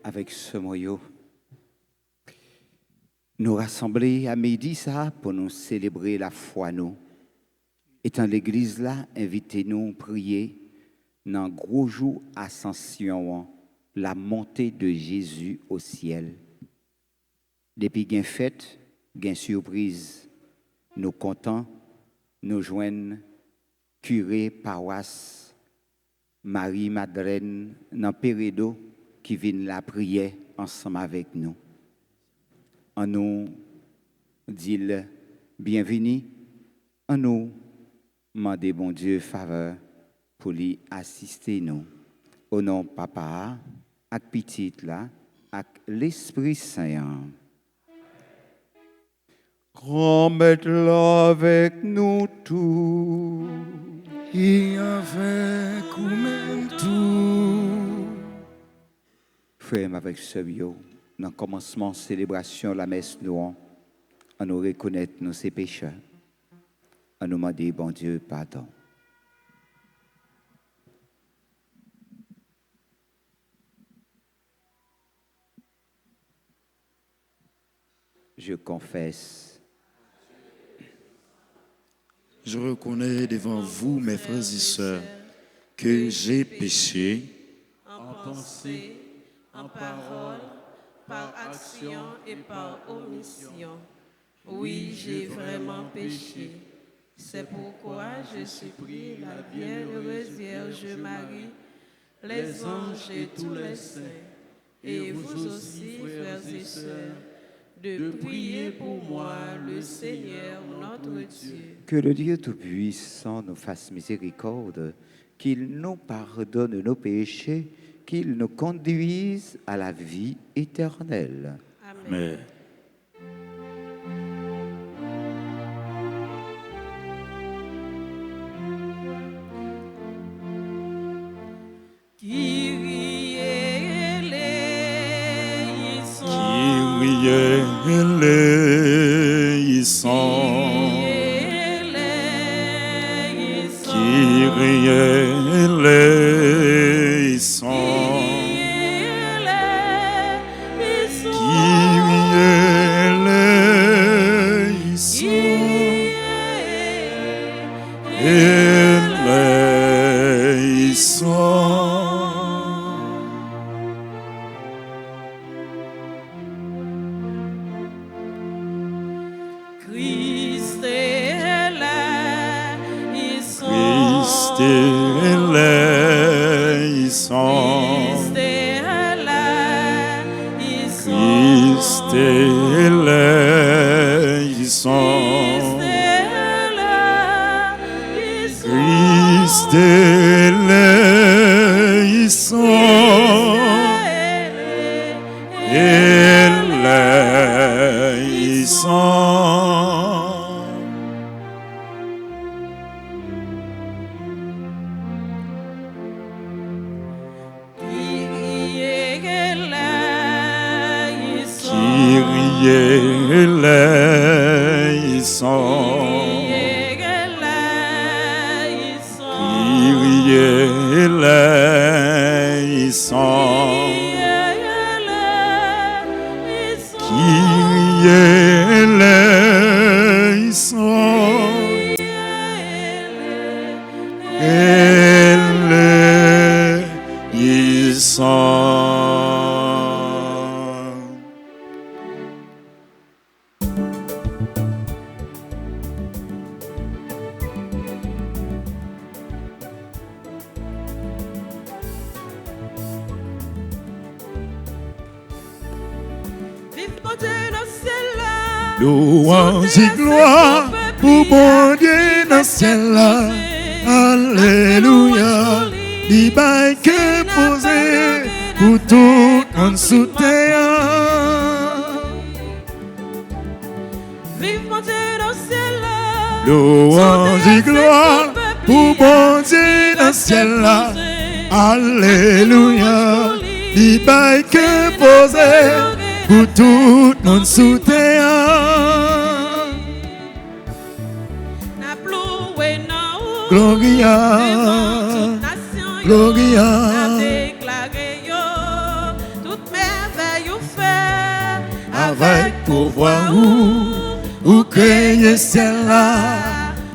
Avec ce moyen, nous rassembler à midi ça pour nous célébrer la foi nous. Étant l'église là, invitez-nous à prier dans le gros jour ascension, la montée de Jésus au ciel. Depuis gain fête, gain surprise, nous contents, nous joignent curé paroisse Marie-Madeleine dans Pérédo qui viennent la prière ensemble avec nous. En nous dit le bienvenue, en nous demander bon Dieu faveur pour lui assister nous. Au nom papa, avec petite là, avec l'Esprit Saint. Remettez-le avec nous tous et avec nous-mêmes tout. Frère, avec ce bio, dans le commencement célébration la messe nous, on nous reconnaître nos pécheurs, on nous demander bon Dieu pardon. Je confesse. Je reconnais devant vous, mes frères et sœurs, que j'ai péché en pensée, en parole, par action et par omission. Oui, j'ai vraiment péché. C'est pourquoi je supplie la bienheureuse Vierge Marie, les anges et tous les saints, et vous aussi, frères et sœurs, de prier pour moi, le Seigneur notre Dieu. Que le Dieu Tout-Puissant nous fasse miséricorde, qu'il nous pardonne nos péchés, qu'il nous conduise à la vie éternelle. Amen. Kyrie Louange et gloire pour mon Dieu dans le ciel là. Alléluia. Il bail que posé pour tout en sous terre. Vive mon Dieu dans le ciel là. Louange et gloire pour mon Dieu dans le ciel là. Alléluia. Il bail que posé pour tout en sous terre. Gloria, Gloria, toute merveille ou fait, avec pouvoir ou créer ciel là,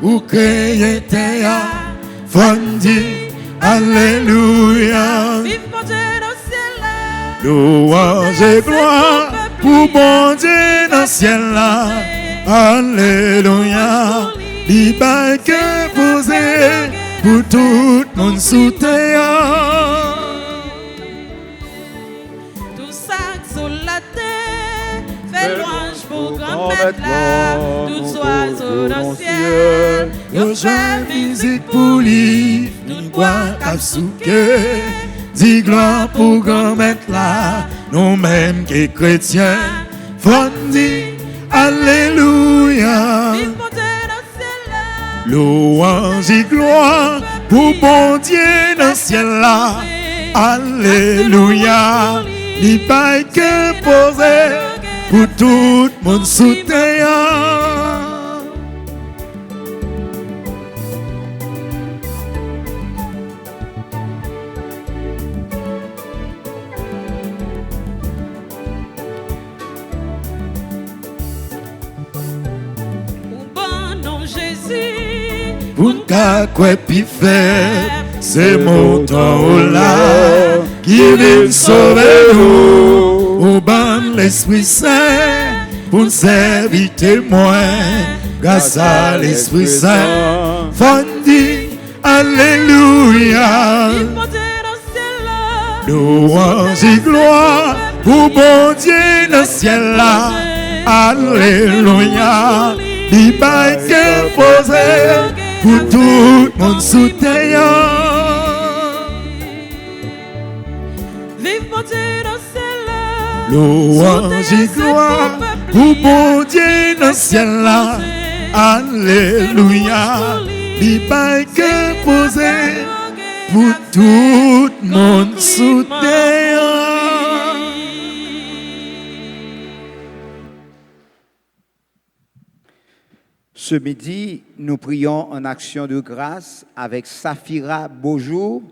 ou créer terre, fondi, alléluia. Vive mon Dieu dans le ciel là. Louange et gloire pour mon Dieu dans le ciel là, alléluia. Il bail que posé pour tout le monde sous terre. Tout ça sur la terre fait louange pour grand maître là. Tous oiseaux dans le ciel, yo joue musique pour lui, une boîte à souquer. Dis gloire pour grand maître là, nous-mêmes qui chrétiens, fondi, alléluia. Louange et gloire pour mon Dieu dans le ciel là. Alléluia. Il bail que posé pour tout le monde sous terre. Pour quoi puis faire, c'est mon temps là qui vient sauver nous. Au ban l'Esprit Saint, pour nous servir témoin, grâce à l'Esprit Saint, fondi, alléluia. Louange et gloire pour mon Dieu dans le ciel là, alléluia. Il bail que posé pour tout le monde sous terre. Vive mon Dieu dans le ciel là. Louange et gloire pour mon Dieu dans le ciel là. Alléluia. Il bail que posé pour tout le monde sous terre. Ce midi, nous prions en action de grâce avec Safira Beaujour,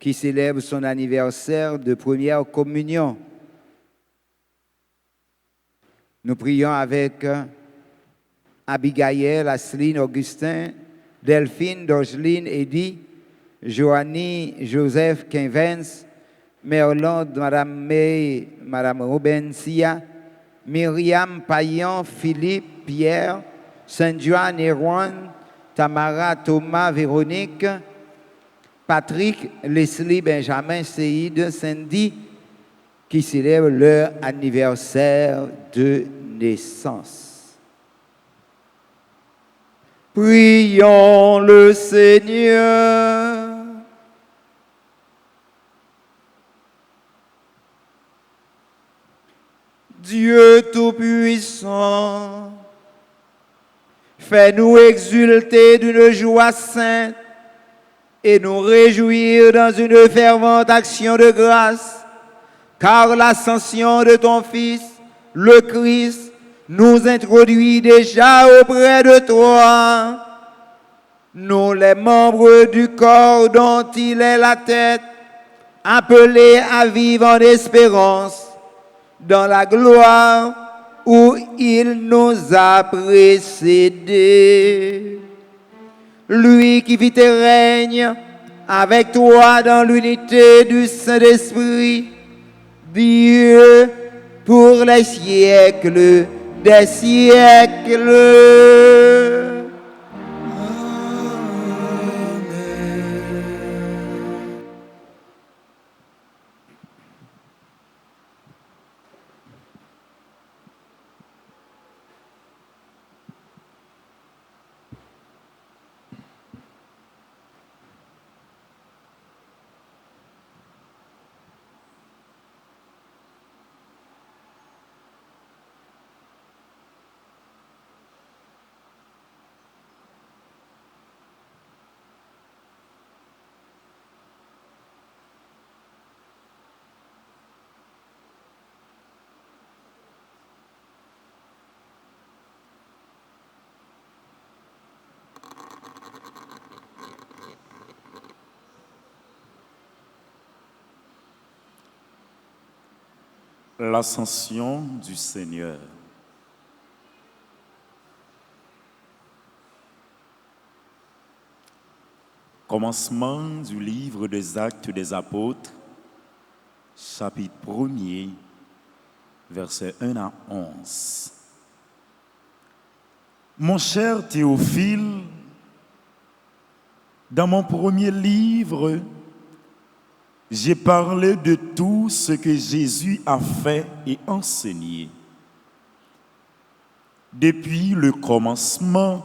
qui célèbre son anniversaire de première communion. Nous prions avec Abigail, Asseline, Augustin, Delphine, Dorgeline, Eddy, Joanie, Joseph, Quinvens, Merlande, Madame May, Madame Robensia, Myriam, Payan, Philippe, Pierre, Saint-Joan, Erwan, Tamara, Thomas, Véronique, Patrick, Leslie, Benjamin, Seïd, Cindy, qui célèbrent leur anniversaire de naissance. Prions le Seigneur. Dieu Tout-Puissant, fais-nous exulter d'une joie sainte et nous réjouir dans une fervente action de grâce, car l'ascension de ton Fils, le Christ, nous introduit déjà auprès de toi. Nous, les membres du corps dont il est la tête, appelés à vivre en espérance, dans la gloire où il nous a précédés. Lui qui vit et règne avec toi dans l'unité du Saint-Esprit, Dieu pour les siècles des siècles. L'ascension du Seigneur. Commencement du livre des Actes des Apôtres, chapitre 1er, versets 1 à 11. Mon cher Théophile, dans mon premier livre, j'ai parlé de tout ce que Jésus a fait et enseigné. Depuis le commencement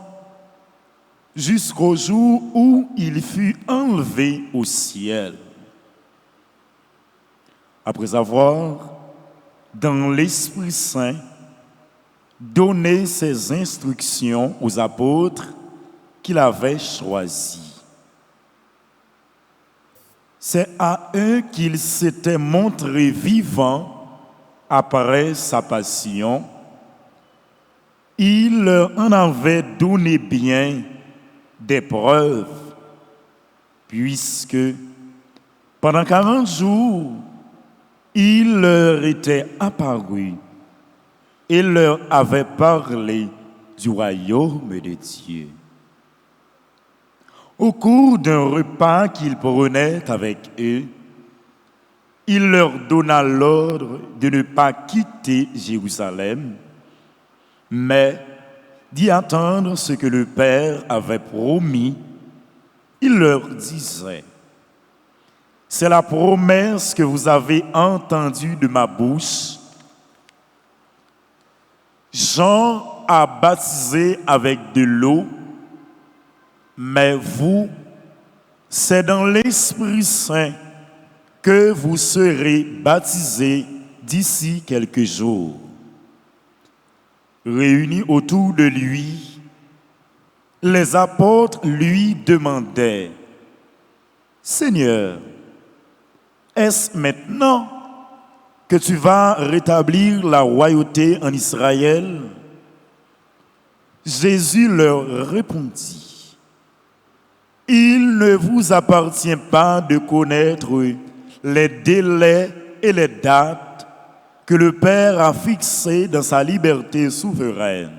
jusqu'au jour où il fut enlevé au ciel. Après avoir, dans l'Esprit Saint, donné ses instructions aux apôtres qu'il avait choisis. C'est à eux qu'il s'était montré vivant après sa passion. Il leur en avait donné bien des preuves, puisque pendant 40 jours, il leur était apparu et leur avait parlé du royaume de Dieu. Au cours d'un repas qu'il prenait avec eux, il leur donna l'ordre de ne pas quitter Jérusalem, mais d'y attendre ce que le Père avait promis. Il leur disait: c'est la promesse que vous avez entendue de ma bouche. Jean a baptisé avec de l'eau, mais vous, c'est dans l'Esprit Saint que vous serez baptisés d'ici quelques jours. Réunis autour de lui, les apôtres lui demandaient: Seigneur, est-ce maintenant que tu vas rétablir la royauté en Israël? Jésus leur répondit: il ne vous appartient pas de connaître les délais et les dates que le Père a fixés dans sa liberté souveraine.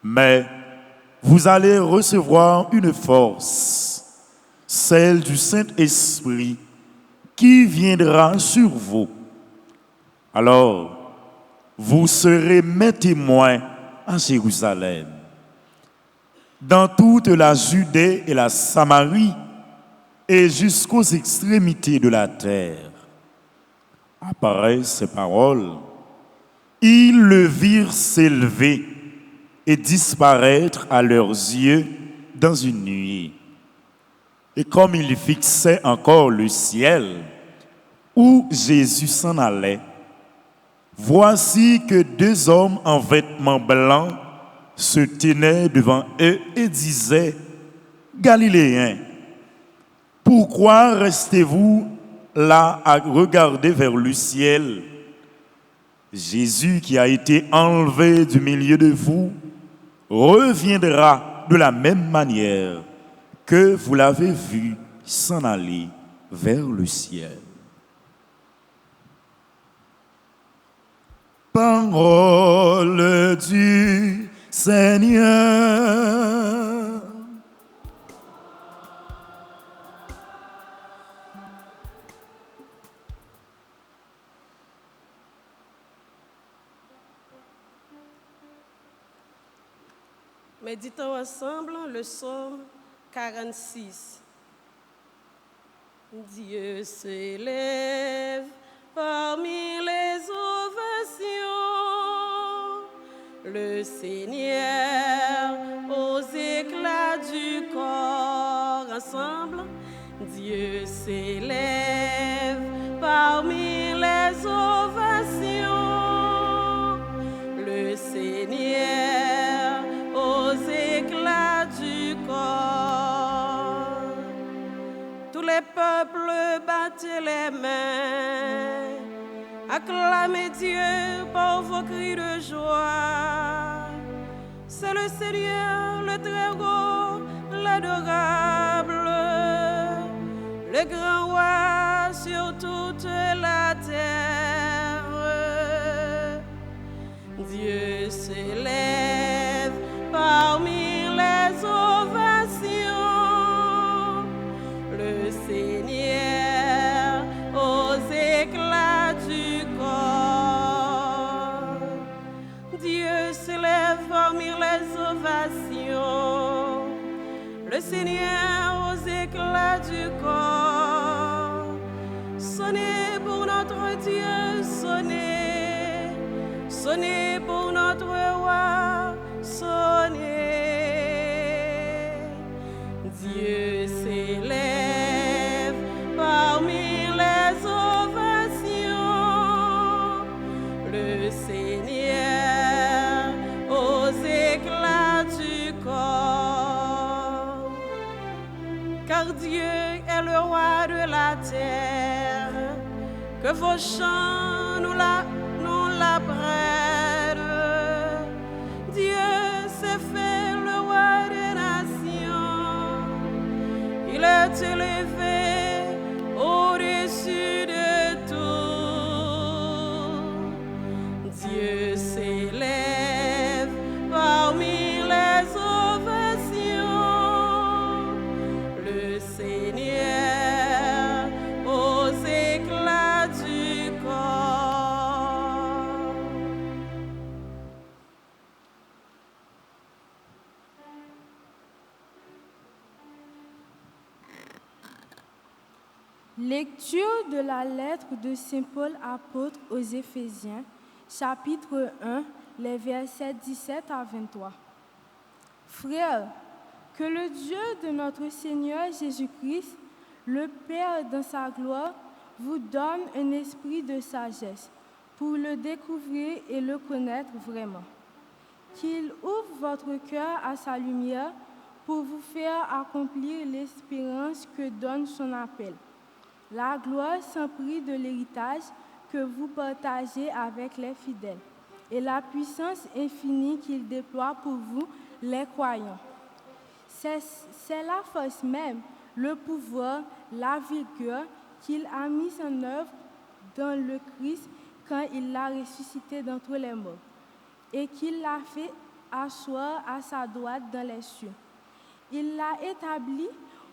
Mais vous allez recevoir une force, celle du Saint-Esprit, qui viendra sur vous. Alors, vous serez mes témoins à Jérusalem, dans toute la Judée et la Samarie, et jusqu'aux extrémités de la terre. Après ces paroles, ils le virent s'élever et disparaître à leurs yeux dans une nuée. Et comme ils fixaient encore le ciel, où Jésus s'en allait, voici que 2 hommes en vêtements blancs se tenaient devant eux et disaient: Galiléens, pourquoi restez-vous là à regarder vers le ciel? Jésus qui a été enlevé du milieu de vous reviendra de la même manière que vous l'avez vu s'en aller vers le ciel. Parole du Seigneur. Méditons ensemble le psaume 46. Dieu s'élève parmi les ovations, le Seigneur aux éclats du corps. Ensemble, Dieu s'élève parmi les ovations, le Seigneur aux éclats du corps. Tous les peuples battez les mains, acclamez Dieu par vos cris de joie. C'est le Seigneur, le Très-Haut, l'adorable, le grand roi sur toute la terre. Dieu s'élève parmi les ovations, le Seigneur aux éclats du corps. Dieu s'élève parmi les ovations, le Seigneur aux éclats du corps. Sonnez pour notre Dieu, sonnez, sonnez pour notre roi, sonnez. Dieu s'élève parmi les ovations, le Seigneur aux éclats du corps. Car Dieu est le roi de la terre, que vos chants nous l'apprennent. Dieu s'est fait le roi des nations, il est élevé au-dessus de tout. Dieu s'élève parmi les ovations, le Seigneur aux éclats du corps. Lecture de la lettre de Saint Paul apôtre aux Éphésiens, chapitre 1, les versets 17 à 23. Frères, que le Dieu de notre Seigneur Jésus-Christ, le Père dans sa gloire, vous donne un esprit de sagesse pour le découvrir et le connaître vraiment. Qu'il ouvre votre cœur à sa lumière pour vous faire accomplir l'espérance que donne son appel, la gloire sans prix de l'héritage que vous partagez avec les fidèles, et la puissance infinie qu'il déploie pour vous, les croyants. C'est la force même, le pouvoir, la vigueur qu'il a mis en œuvre dans le Christ quand il l'a ressuscité d'entre les morts, et qu'il l'a fait asseoir à sa droite dans les cieux. Il l'a établi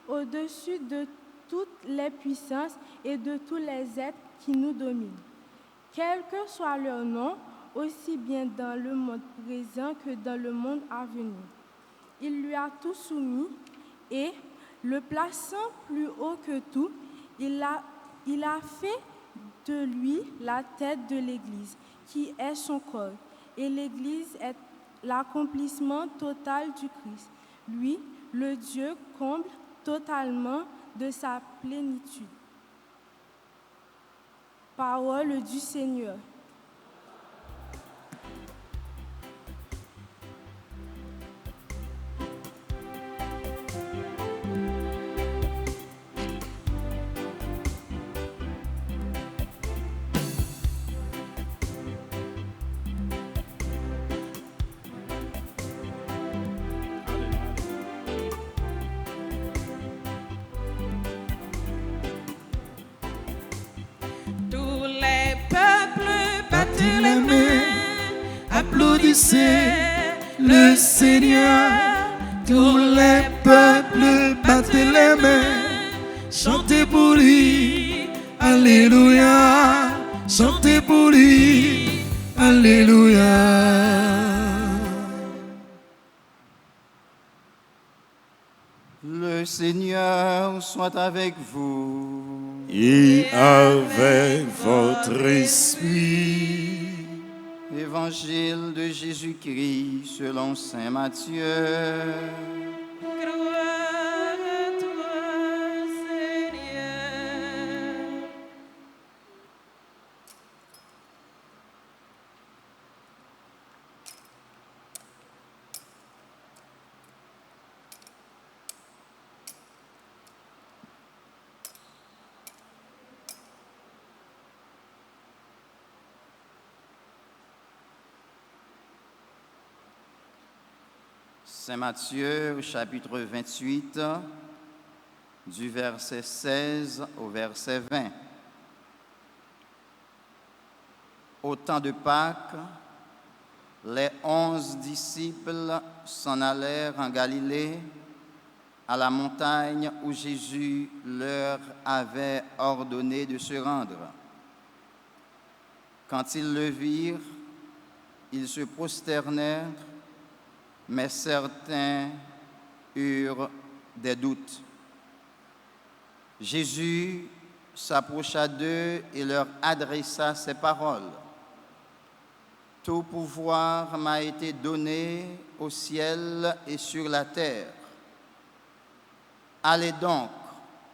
au-dessus de toutes les puissances et de tous les êtres qui nous dominent, quel que soit leur nom, aussi bien dans le monde présent que dans le monde à venir. Il lui a tout soumis et, le plaçant plus haut que tout, il a fait de lui la tête de l'Église, qui est son corps. Et l'Église est l'accomplissement total du Christ. Lui, le Dieu, comble totalement de sa plénitude. Parole du Seigneur. Applaudissez le Seigneur, tous les peuples, battez les mains, chantez pour lui, Alléluia, chantez pour lui, Alléluia. Le Seigneur soit avec vous. Et avec votre esprit. Évangile de Jésus-Christ selon saint Matthieu. Gloire à toi, Seigneur. Saint Matthieu, chapitre 28, du verset 16 au verset 20. Au temps de Pâques, les 11 disciples s'en allèrent en Galilée, à la montagne où Jésus leur avait ordonné de se rendre. Quand ils le virent, ils se prosternèrent, mais certains eurent des doutes. Jésus s'approcha d'eux et leur adressa ces paroles. « Tout pouvoir m'a été donné au ciel et sur la terre. Allez donc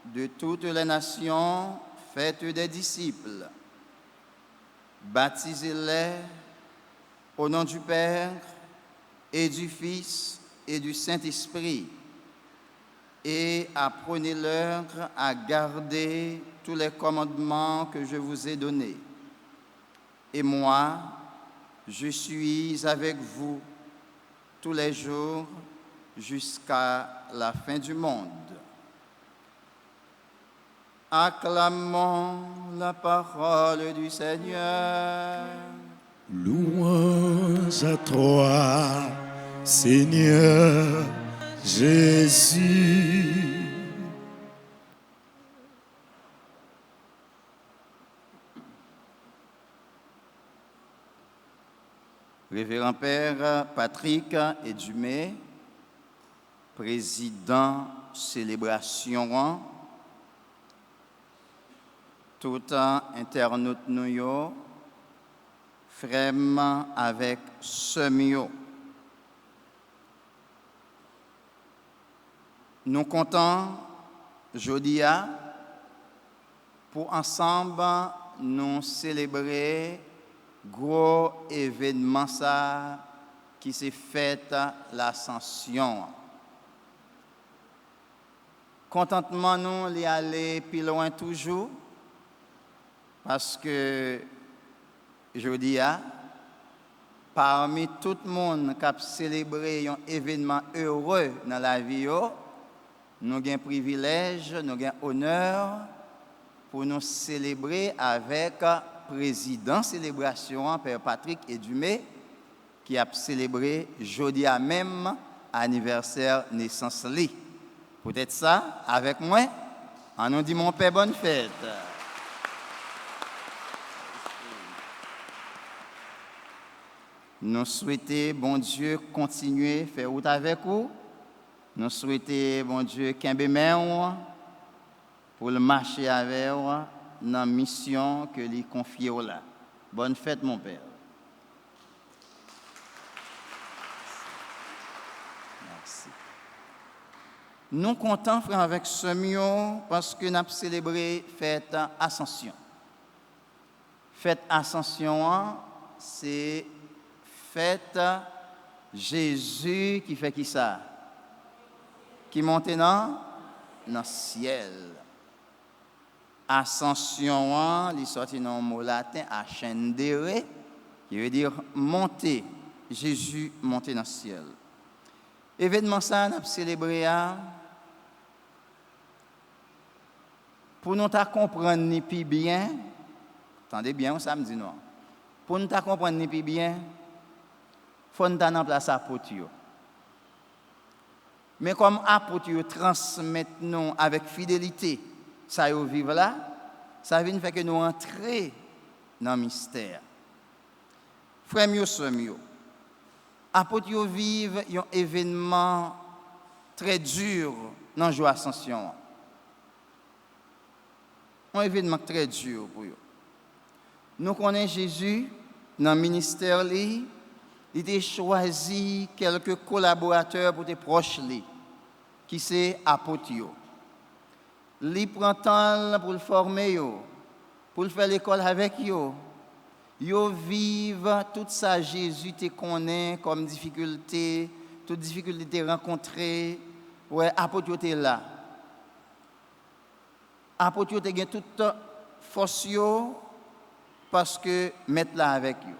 de toutes les nations, faites des disciples. Baptisez-les au nom du Père et du Fils et du Saint-Esprit, et apprenez-leur à garder tous les commandements que je vous ai donnés. Et moi, je suis avec vous tous les jours jusqu'à la fin du monde. » Acclamons la parole du Seigneur. Louange à toi, Seigneur Jésus. Révérend Père Patrick Edumé, président célébration, tout internaute nous, frère avec semio. Nous comptons jeudi pour ensemble nous célébrer gros événement ça qui s'est fait l'ascension. Contentement nous l'y aller plus loin toujours parce que jeudi parmi tout le monde qui a célébré un événement heureux dans la vie, nous avons un privilège, nous avons un honneur pour nous célébrer avec président célébration, Père Patrick Edumé, qui a célébré jeudi à même anniversaire naissance li. Peut-être ça, avec moi, on nous dit mon Père, bonne fête. Nous souhaitons, bon Dieu, continuer à faire route avec vous. Nous souhaitons, bon Dieu, qu'il y ait pour le marcher avec vous dans la mission que lui confie là. Bonne fête, mon Père. Merci. Nous comptons, frère, avec ce mieux parce que nous avons célébré fête Ascension. Fête Ascension, c'est fête Jésus qui fait qui ça? Qui monte dans le ciel. Ascension, il sorti dans le mot latin ascendere, qui veut dire monter. Jésus monté dans le ciel. Événement ça, nous avons célébré pour nous comprendre ni plus bien. Attendez bien, on samedi non. Pour nous comprendre ni plus bien, il faut nous en place apôtre. Mais comme apôtre transmettent nous avec fidélité, ça y vivre là, ça vient faire que nous entrons dans le mystère. Frère mieux, sœur mieux. Apôtre vivent un événement très dur dans la joie ascension. Un événement très dur pour eux. Nous connaissons Jésus dans le ministère, il a choisi quelques collaborateurs pour être proches, qui sont apôtres. Il prend temps pour le former, pour faire l'école avec eux. Ils vivent toute ça, Jésus te connaît comme difficulté, toute difficulté rencontrée. Ouais, apôtre est là. Apôtre te gagne toute force parce que mettre là avec eux.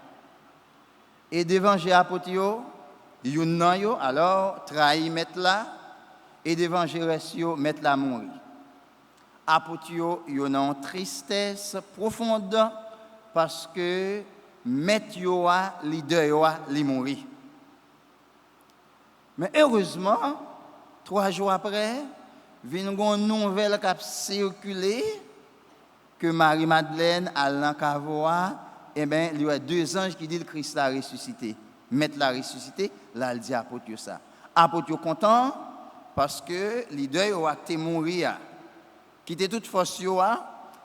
Et devant j'ai apôtre yo nan yo alors trahi mettre là et devant j'ai reste yo mettre là mourir. Apôtre yo nan tristesse profonde parce que mettre yo a leader yo a li mourir. Mais heureusement, 3 jours après, vient une nouvelle qui a circulé que Marie-Madeleine à l'Ancavoa, eh bien, il y a 2 anges qui disent que Christ a ressuscité. Mettre la ressuscité, là, il dit à apôtre ça. Apôtre content parce que les deux ont acté mourir. Quitter toute force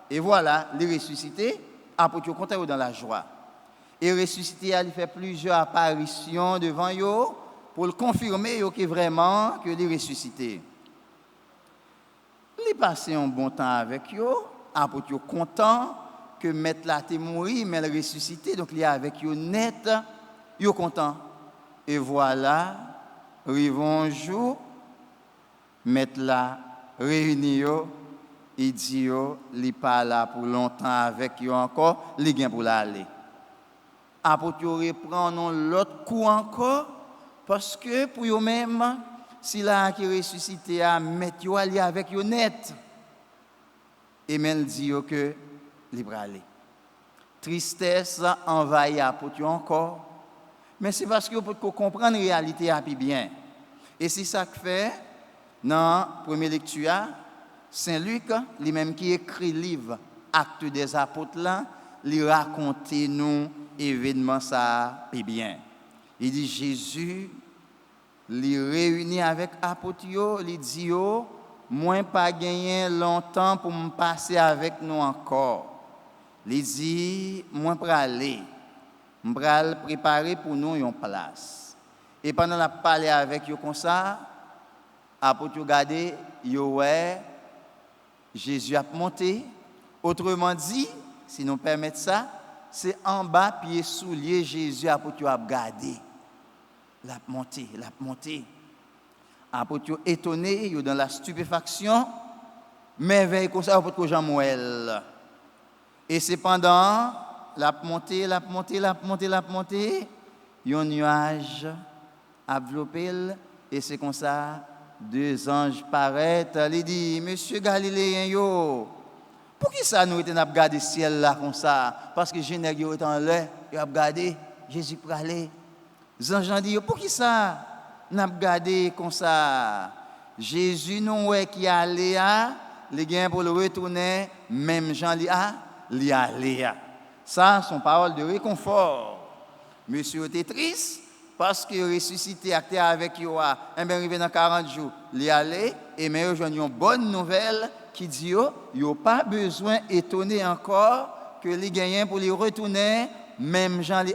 et voilà, les ressuscité, apôtre content dans la joie. Et ressuscité, il fait plusieurs apparitions devant eux pour le confirmer que vraiment que les ressuscité. Il passé un bon temps avec eux, apôtre content que mettre la té mourir mais le ressuscité, donc il est avec eux net, ils sont contents. Et voilà, arrivons un jour, mettre la réunion, il dit il n'est pas là pour longtemps avec eux encore, il vient pour l'aller. Apôtre reprend l'autre coup encore, parce que pour eux-mêmes, si là qui ressuscité à mettre eux aller avec eux net, et même dit que libre aller. Tristesse envahit apôtre encore. Mais c'est parce que vous pouvez comprendre la réalité bien. Et c'est ça que fait, dans la première lecture, Saint Luc, lui-même qui écrit le livre Actes des apôtres, là, il raconte nous événements ça bien. Il dit Jésus, il réunit avec apôtres, il dit moi pas gagné longtemps pour me passer avec nous encore. Il dit moi pour aller. Je vais préparer pour nous une place. Et pendant la parler avec eux comme ça, apôtre regardez, Jésus a monté. Autrement dit, si nous permettons ça, c'est en bas pied soulier Jésus apôtre a regardé. L'a monté. Apôtre étonné, dans la stupéfaction, merveille comme ça apôtre Jean-Moël. Et c'est pendant la montée, il y a un nuage enveloppé, et c'est comme ça, 2 anges paraissent, ils disent, Monsieur Galiléen, pour qui ça nous avons regardé le ciel là comme ça? Parce que Jésus est en l'air, il a regardé Jésus pour aller. Les anges disent, pour qui ça nous avons regardé comme ça? Jésus nous qui allait, les gens pour le retourner, même Jean li allait. Ça, son parole de réconfort. Monsieur était triste parce que ressuscité acté avec lui, et bien arrivé dans 40 jours, il allait et mais aujourd'hui une bonne nouvelle qui dit il n'y a pas besoin d'étonner encore que les gagnants pour les retourner, même Jean li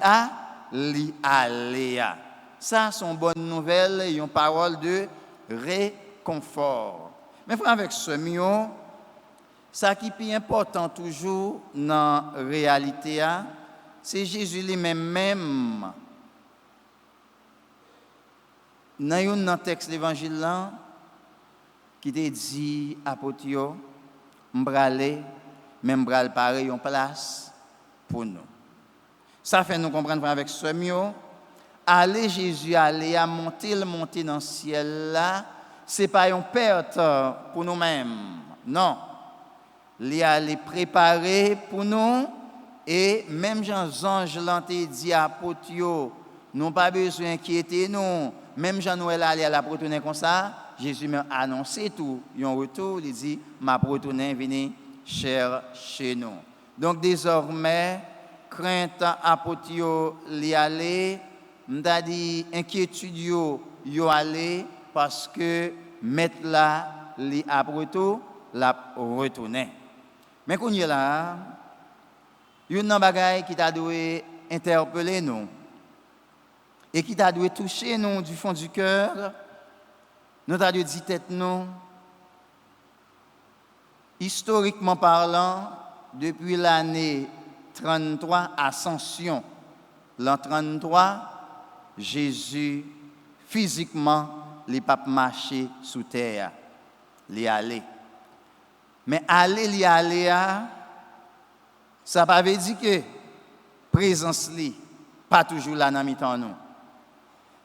allait. Ça, son bonne nouvelle et une parole de réconfort. Mais frère, avec ce mieux, ça qui est plus important toujours dans la réalité, c'est Jésus lui-même. Dans un texte de l'évangile qui te dit à Potio, m'bralé, même bral pareil en place pour nous. Ça fait nous comprendre avec ce mieux. Aller Jésus, aller à monter dans le ciel là, c'est pas une perte pour nous-mêmes. Non. Il aller préparer pour nous et même Jean ange l'ont dit à Potio, nous pas besoin d'inquiéter nous. Même Jean-Noël allait à la retourner comme ça, Jésus m'a annoncé tout. Il en retour, il dit, ma retourner venez cher chez nous. Donc désormais, crainte à Potio li aller, m'ta dit inquiétude yo aller parce que mettre là li après tout la retourner. Mais qu'on y est là, il y a une bagaille qui t'a dû interpeller nous et qui t'a dû toucher nous du fond du cœur. Nous t'a dû dire tête nous, historiquement parlant, depuis l'année 33, Ascension, l'an 33, Jésus, physiquement, il pas marché sous terre, il allé. Mais aller, ça ne veut pas dire que présence li pas toujours là dans mi-temps nous.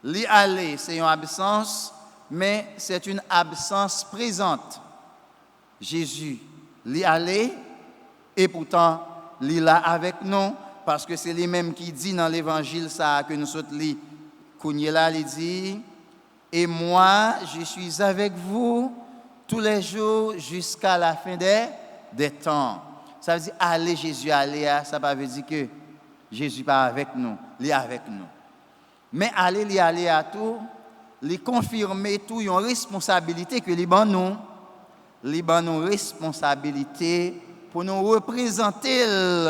Li aller, c'est une absence, mais c'est une absence présente. Jésus, li aller, et pourtant, li là avec nous, parce que c'est lui-même qui dit dans l'évangile ça que nous sommes li là, il dit et moi je suis avec vous tous les jours jusqu'à la fin des temps. Ça veut dire aller Jésus aller, ça ne veut pas dire que Jésus pas avec nous, il est avec nous. Mais aller à tout, il confirmer tout une responsabilité que les nous responsabilité pour nous représenter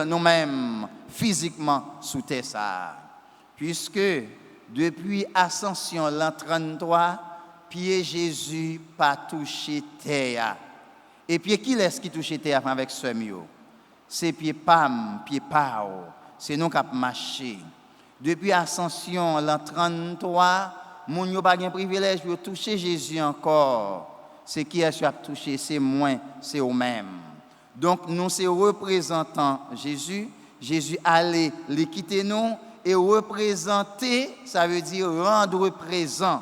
nous-mêmes physiquement sous terre ça. Puisque depuis ascension l'an 33, pied Jésus pas touché terre. Et pied qui laisse qui touche terre avec ce mieux? C'est pied pam, pied pao. C'est nous qui avons marché. Depuis ascension l'an 33, moun yo pas gen privilège pour toucher Jésus encore. C'est qui est-ce qui a touché? C'est moi, c'est eux-mêmes. Donc nous c'est représentants Jésus. Jésus allait les quitter nous et représenter, ça veut dire rendre présent.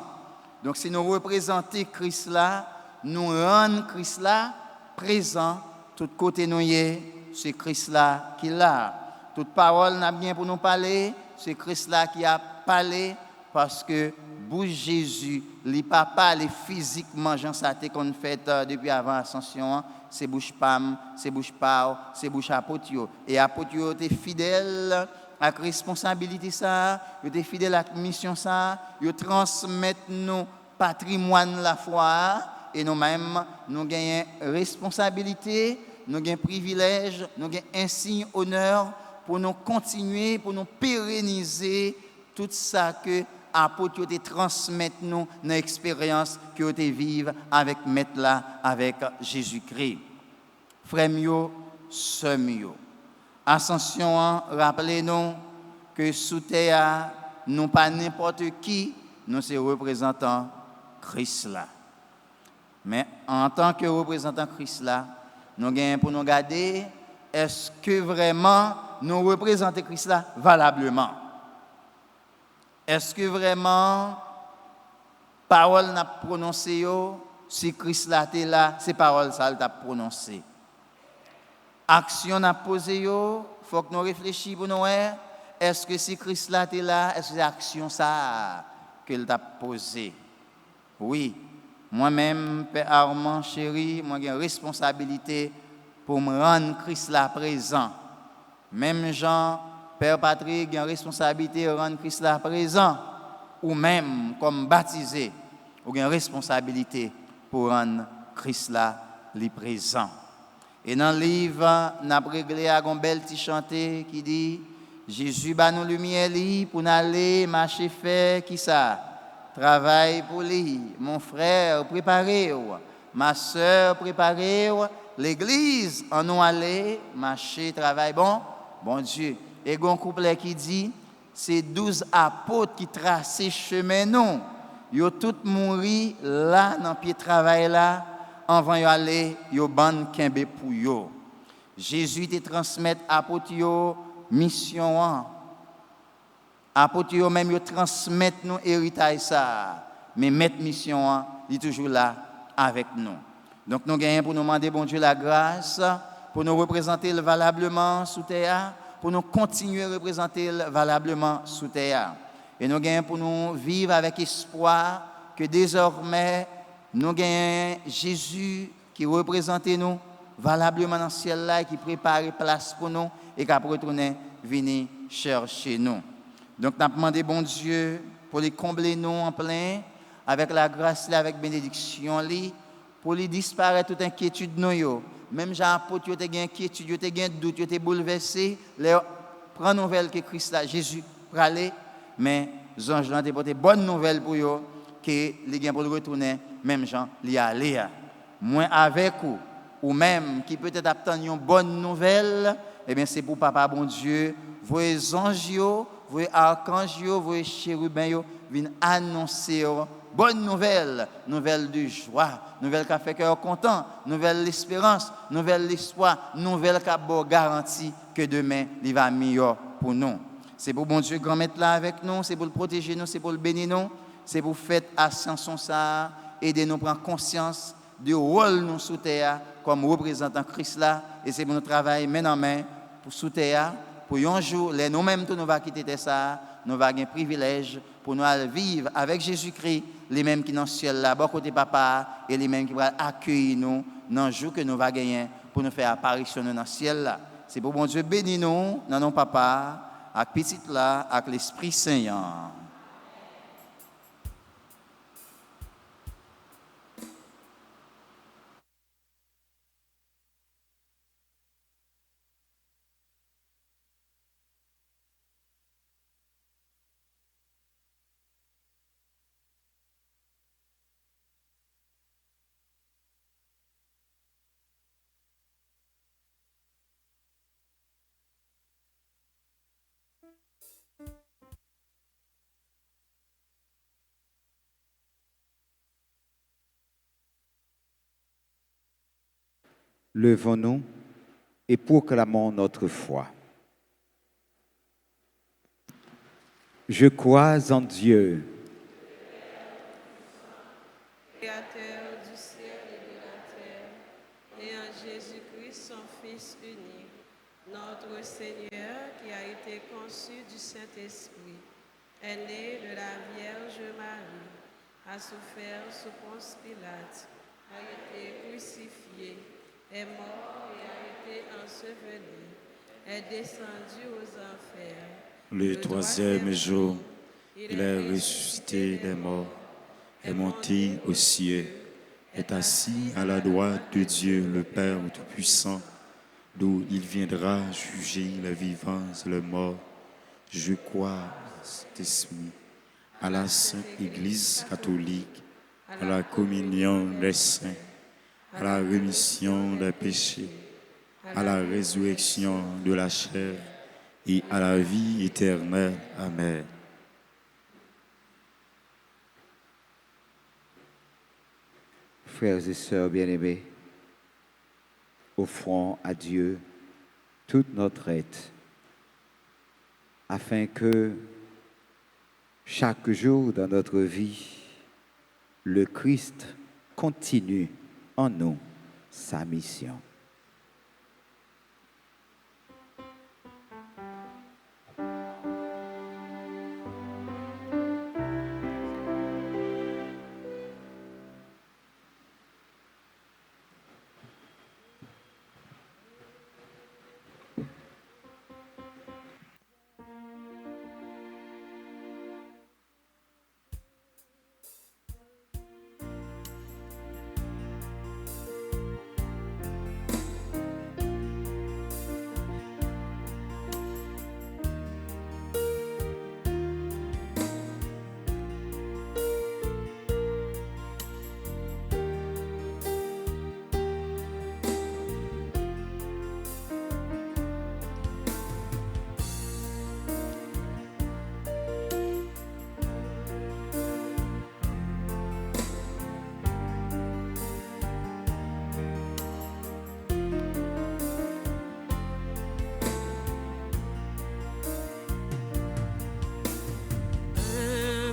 Donc si nous représentons Christ là, nous rendons Christ là présent, tout côté nous y est, c'est Christ là qui l'a. Toute parole n'a bien pour nous parler, c'est Christ là qui a parlé parce que bouche Jésus, il pas parler physiquement, Jean Saté qu'on fait depuis avant l'ascension, c'est bouche pam, c'est bouche pao, c'est bouche apôtre. Et apôtre était fidèle à la responsabilité ça, il était fidèle à la mission ça, il transmet nous patrimoine la foi et nous-mêmes nous gagnons responsabilité, nous gagnons privilège, nous gagnons insigne honneur pour nous continuer, pour nous pérenniser tout ça que apôtre te transmettre nous dans l'expérience que te vivre avec maître là avec Jésus-Christ. Frères mieux, sœurs mieux. Ascension, rappelez-nous que sous terre, nous pas n'importe qui, nous sommes représentants Christ là. Mais en tant que représentants Christ là, nous gagnons pour nous garder, est-ce que vraiment nous représentons Christ là valablement? Est-ce que vraiment parole n'a prononcé si Christ là était là, ces paroles ça t'a prononcé. Action n'a posé faut que nous réfléchissions pour nous est-ce que si Christ là était là, est-ce que c'est action ça qu'il t'a posé? Oui, moi-même Père Armand chéri, moi j'ai une responsabilité pour me rendre Christ là présent. Même Jean Père Patrick a une responsabilité de rendre Christ là présent, ou même comme baptisé, ou une responsabilité pour rendre Christ là présent. Et dans le livre, nous avons réglé à un bel petit chanté qui dit Jésus bat nous lumière pour nous aller marcher faire qui ça? Travail pour lui. Mon frère, préparez-vous. Ma soeur, préparez-vous. L'église, en nous aller marcher, travail bon Dieu. Et il y a un couplet qui dit, c'est 12 apôtres qui traçaient chemin non. Ils ont tous mouru là, dans le pied de travail là, avant d'aller, ils ont ban kembe pour eux. Jésus te transmet apôtres mission. Apôtres même ils transmettent nous héritage ça. Mais mettre mission, il est toujours là avec nous. Donc nous gagnons pour nous demander bon Dieu la grâce, pour nous représenter valablement sous terre, pour nous continuer à représenter valablement sous terre. Et nous gagnons pour nous vivre avec espoir que désormais, nous gagnons Jésus qui représente nous valablement dans le ciel là, qui prépare place pour nous et qui a retourné venir chercher nous. Donc nous avons demandé bon Dieu pour les combler nous en plein, avec la grâce, avec bénédiction, pour les disparaître toute inquiétude nous. Même Jean-Apôtre, tu as une inquiétude, tu as un doute, tu as bouleversé. Prends nouvelle que Christ là, Jésus pralé, mais Jean a porté bonne nouvelle pour eux que les gens pour retourner, même Jean li aller. Moi avec vous, ou même qui peut-être attendre une bonne nouvelle, eh bien c'est pour papa bon Dieu, vos anges, vos archanges, vos chérubins viennent annoncer bonne nouvelle, nouvelle de joie, nouvelle qui a fait cœur content, nouvelle l'espérance, nouvelle l'espoir, nouvelle qui a garantie que demain il va meilleur pour nous. C'est pour bon Dieu grand mettre là avec nous, c'est pour le protéger nous, c'est pour le bénir nous, c'est pour faire ascension ça, aider nous prendre conscience du rôle nous sous terre comme représentant Christ là, et c'est pour notre travail main en main pour sous terre pour un jour, les nous-mêmes, nous va quitter ça, nous va avoir un privilège pour nous vivre avec Jésus-Christ, les mêmes qui sont dans le ciel là, bon côté papa, et les mêmes qui vont accueillir nous dans le jour que nous va gagner pour nous faire apparition dans le ciel là. C'est pour bon Dieu bénir nous, dans nos papa, avec petit là, avec l'Esprit Saint. Levons-nous et proclamons notre foi. Je crois en Dieu, Créateur du ciel et de la terre, et en Jésus-Christ, son Fils unique, notre Seigneur, qui a été conçu du Saint-Esprit, est né de la Vierge Marie, a souffert sous Ponce Pilate, a été crucifié, est mort et a été enseveli, est descendu aux enfers. Le troisième jour, il est ressuscité des morts, est monté aux cieux, est assis à la droite de Dieu le Père Tout-Puissant, d'où il viendra juger les vivants et les morts. Je crois à cet esprit, à la Sainte Église catholique, à la communion des saints, à la rémission des péchés, à la résurrection de la chair et à la vie éternelle. Amen. frères et sœurs bien-aimés, offrons à Dieu toute notre aide, afin que chaque jour dans notre vie, le Christ continue en nous sa mission.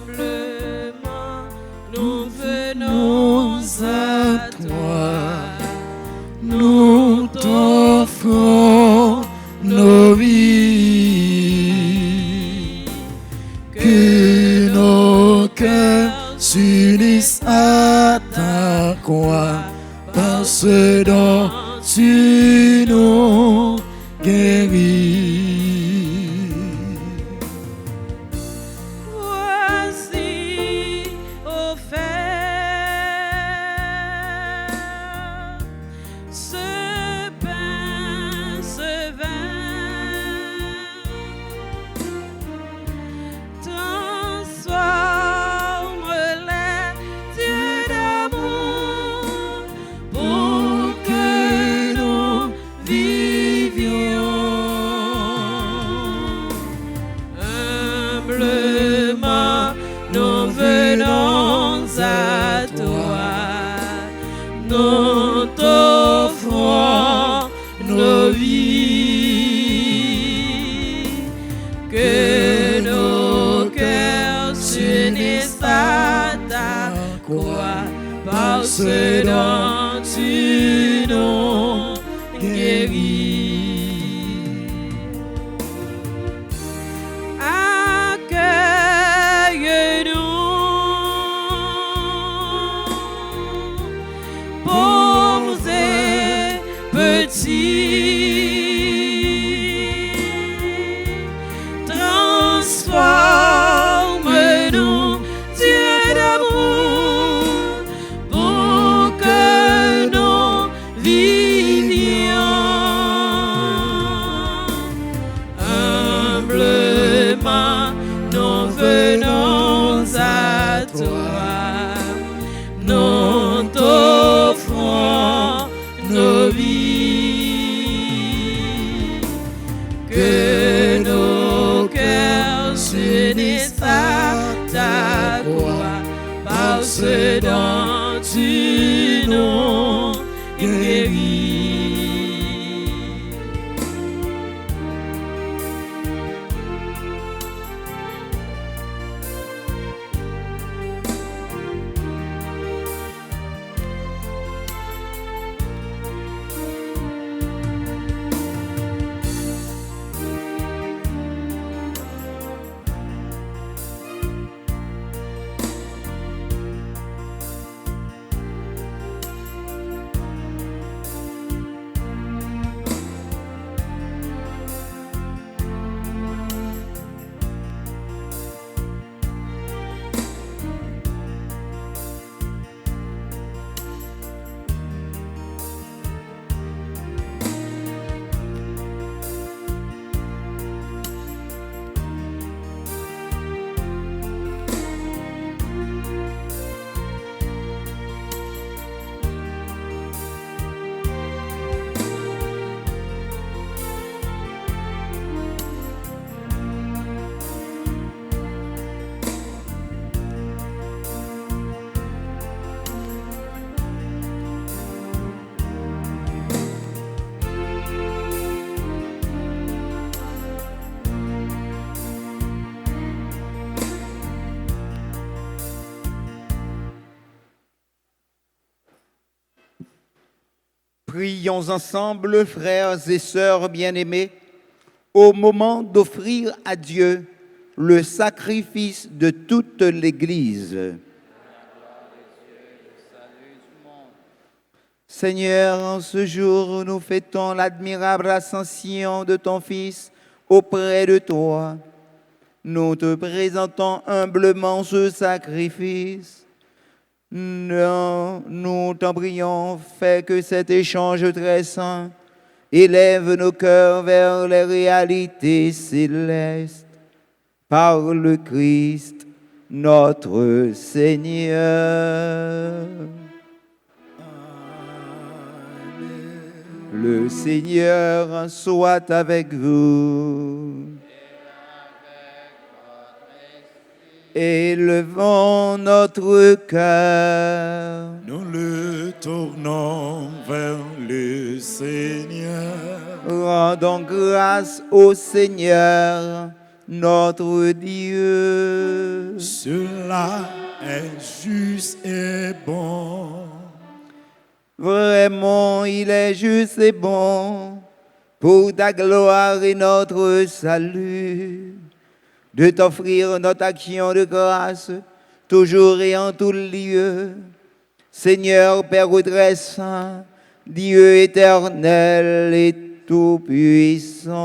Humblement, nous venons à toi. Nous t'offrons nos vies, que nos cœurs s'unissent à ta croix, par ce dont tu nous guéris. Voici offert ce pain, ce vin, transforme-les, Dieu d'amour, pour que nous vivions. Humblement, nous venons à toi, nous t'offrons nos vies, que nos cœurs s'unissent à ta croix, par ce dont tu nous guéris. c'est dans tu nom guéri. Prions ensemble, frères et sœurs bien-aimés, au moment d'offrir à Dieu le sacrifice de toute l'Église. Seigneur, en ce jour, nous fêtons l'admirable ascension de ton Fils auprès de toi. Nous te présentons humblement ce sacrifice. Nous t'en prions, fais que cet échange très saint élève nos cœurs vers les réalités célestes. Par le Christ, notre Seigneur. Le Seigneur soit avec vous. Élevons notre cœur. Nous le tournons vers le Seigneur. Rendons grâce au Seigneur, notre Dieu. Cela est juste et bon. Vraiment, il est juste et bon pour ta gloire et notre salut, de t'offrir notre action de grâce, toujours et en tout lieu. Seigneur, Père très saint, Dieu éternel et tout-puissant.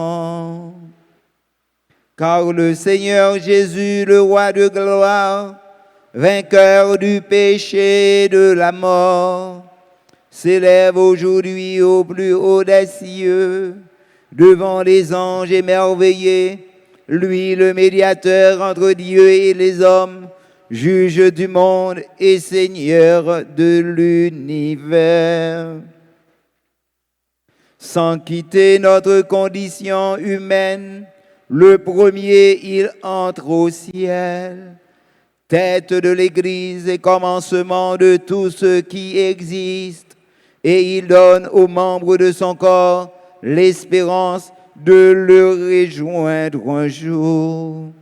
Car le Seigneur Jésus, le roi de gloire, vainqueur du péché et de la mort, s'élève aujourd'hui au plus haut des cieux, devant les anges émerveillés, lui le médiateur entre Dieu et les hommes, juge du monde et Seigneur de l'univers. Sans quitter notre condition humaine, le premier, il entre au ciel, tête de l'Église et commencement de tout ce qui existe, et il donne aux membres de son corps l'espérance de le rejoindre un jour.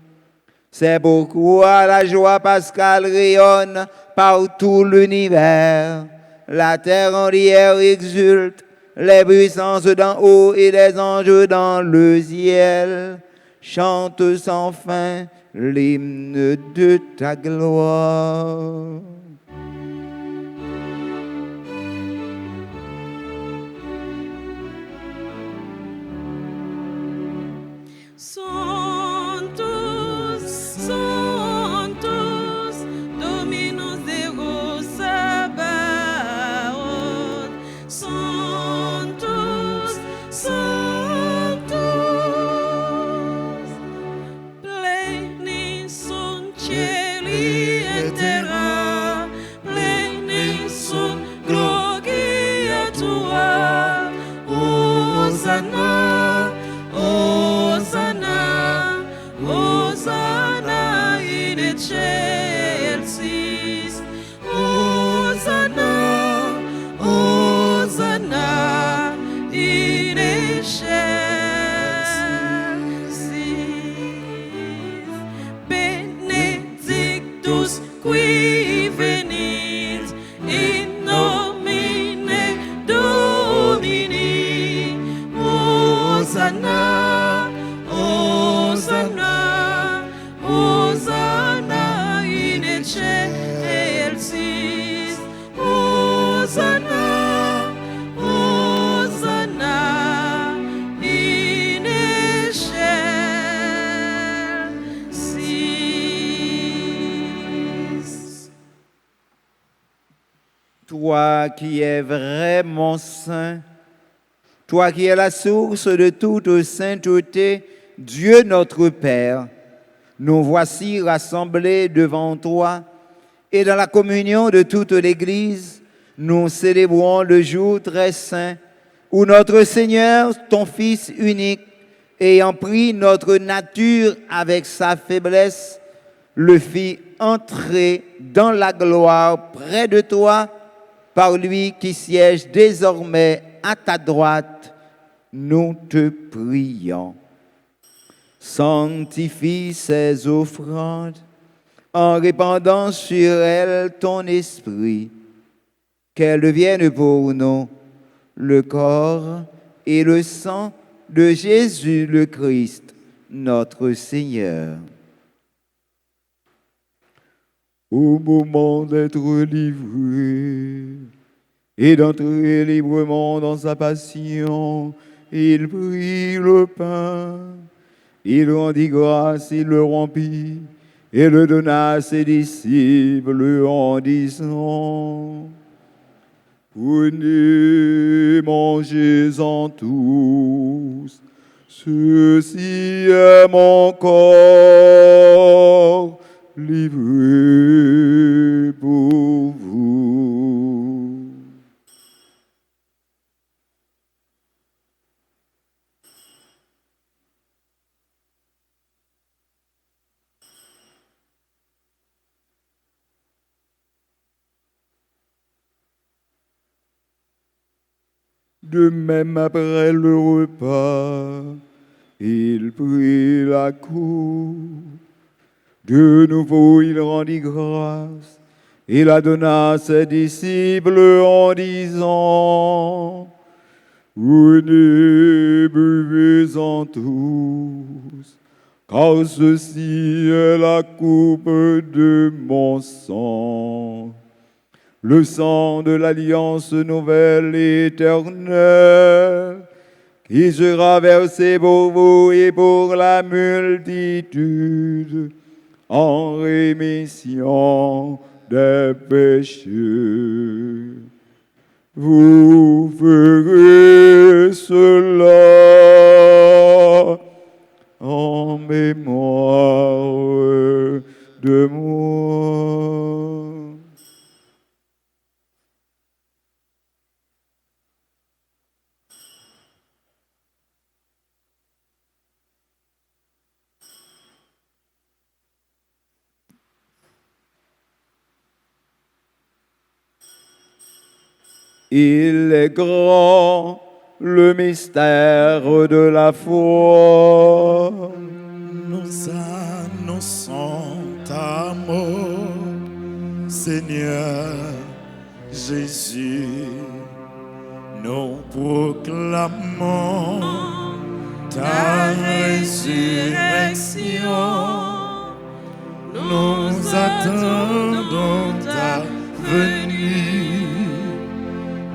C'est pourquoi la joie pascale rayonne par tout l'univers. La terre entière exulte, les puissances d'en haut et les anges dans le ciel chantent sans fin l'hymne de ta gloire. Santos, Dominus Deus Sabaoth. Santos, Santos, pleni sunt cieli et terra, pleni sunt gloria tua. Hosanna, Hosanna, Hosanna in excelsis, Hosanna, Hosanna, Hosanna in excelsis. Hosanna, Hosanna in excelsis. Toi qui es vraiment saint, toi qui es la source de toute sainteté, Dieu notre Père, nous voici rassemblés devant toi et dans la communion de toute l'Église, nous célébrons le jour très saint où notre Seigneur, ton Fils unique, ayant pris notre nature avec sa faiblesse, le fit entrer dans la gloire près de toi par lui qui siège désormais à ta droite, nous te prions. Sanctifie ces offrandes en répandant sur elles ton esprit, qu'elles deviennent pour nous le corps et le sang de Jésus le Christ, notre Seigneur. Au moment d'être livré et d'entrer librement dans sa passion, il prit le pain, il rendit grâce, il le rompit et le donna à ses disciples en disant: Prenez, mangez-en tous, ceci est mon corps livré pour vous. De même, après le repas, il prit la coupe. De nouveau, il rendit grâce et la donna à ses disciples en disant: Venez, buvez-en tous, car ceci est la coupe de mon sang, le sang de l'alliance nouvelle et éternelle, qui sera versé pour vous et pour la multitude en rémission des péchés. Vous ferez cela en mémoire de moi. Il est grand, le mystère de la foi. Nous annonçons ta mort, Seigneur Jésus. Nous proclamons ta résurrection. Nous attendons ta venue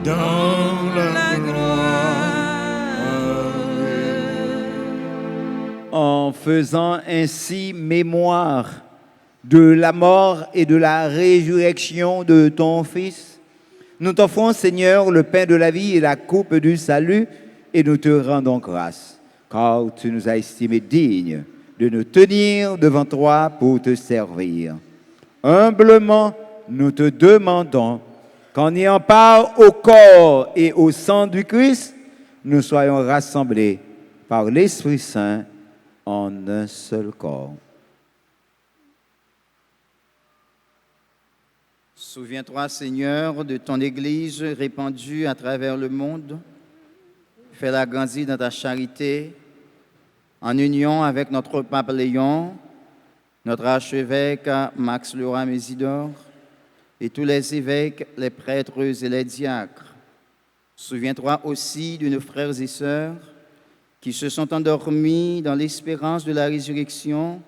dans la gloire. En faisant ainsi mémoire de la mort et de la résurrection de ton Fils, nous t'offrons, Seigneur, le pain de la vie et la coupe du salut, et nous te rendons grâce, car tu nous as estimés dignes de nous tenir devant toi pour te servir. Humblement, nous te demandons qu'en ayant part au corps et au sang du Christ, nous soyons rassemblés par l'Esprit Saint en un seul corps. Souviens-toi, Seigneur, de ton Église répandue à travers le monde. Fais-la grandir dans ta charité, en union avec notre pape Léon, notre archevêque Max Leroy Mésidor, et tous les évêques, les prêtres et les diacres. Souviens-toi aussi de nos frères et sœurs qui se sont endormis dans l'espérance de la résurrection,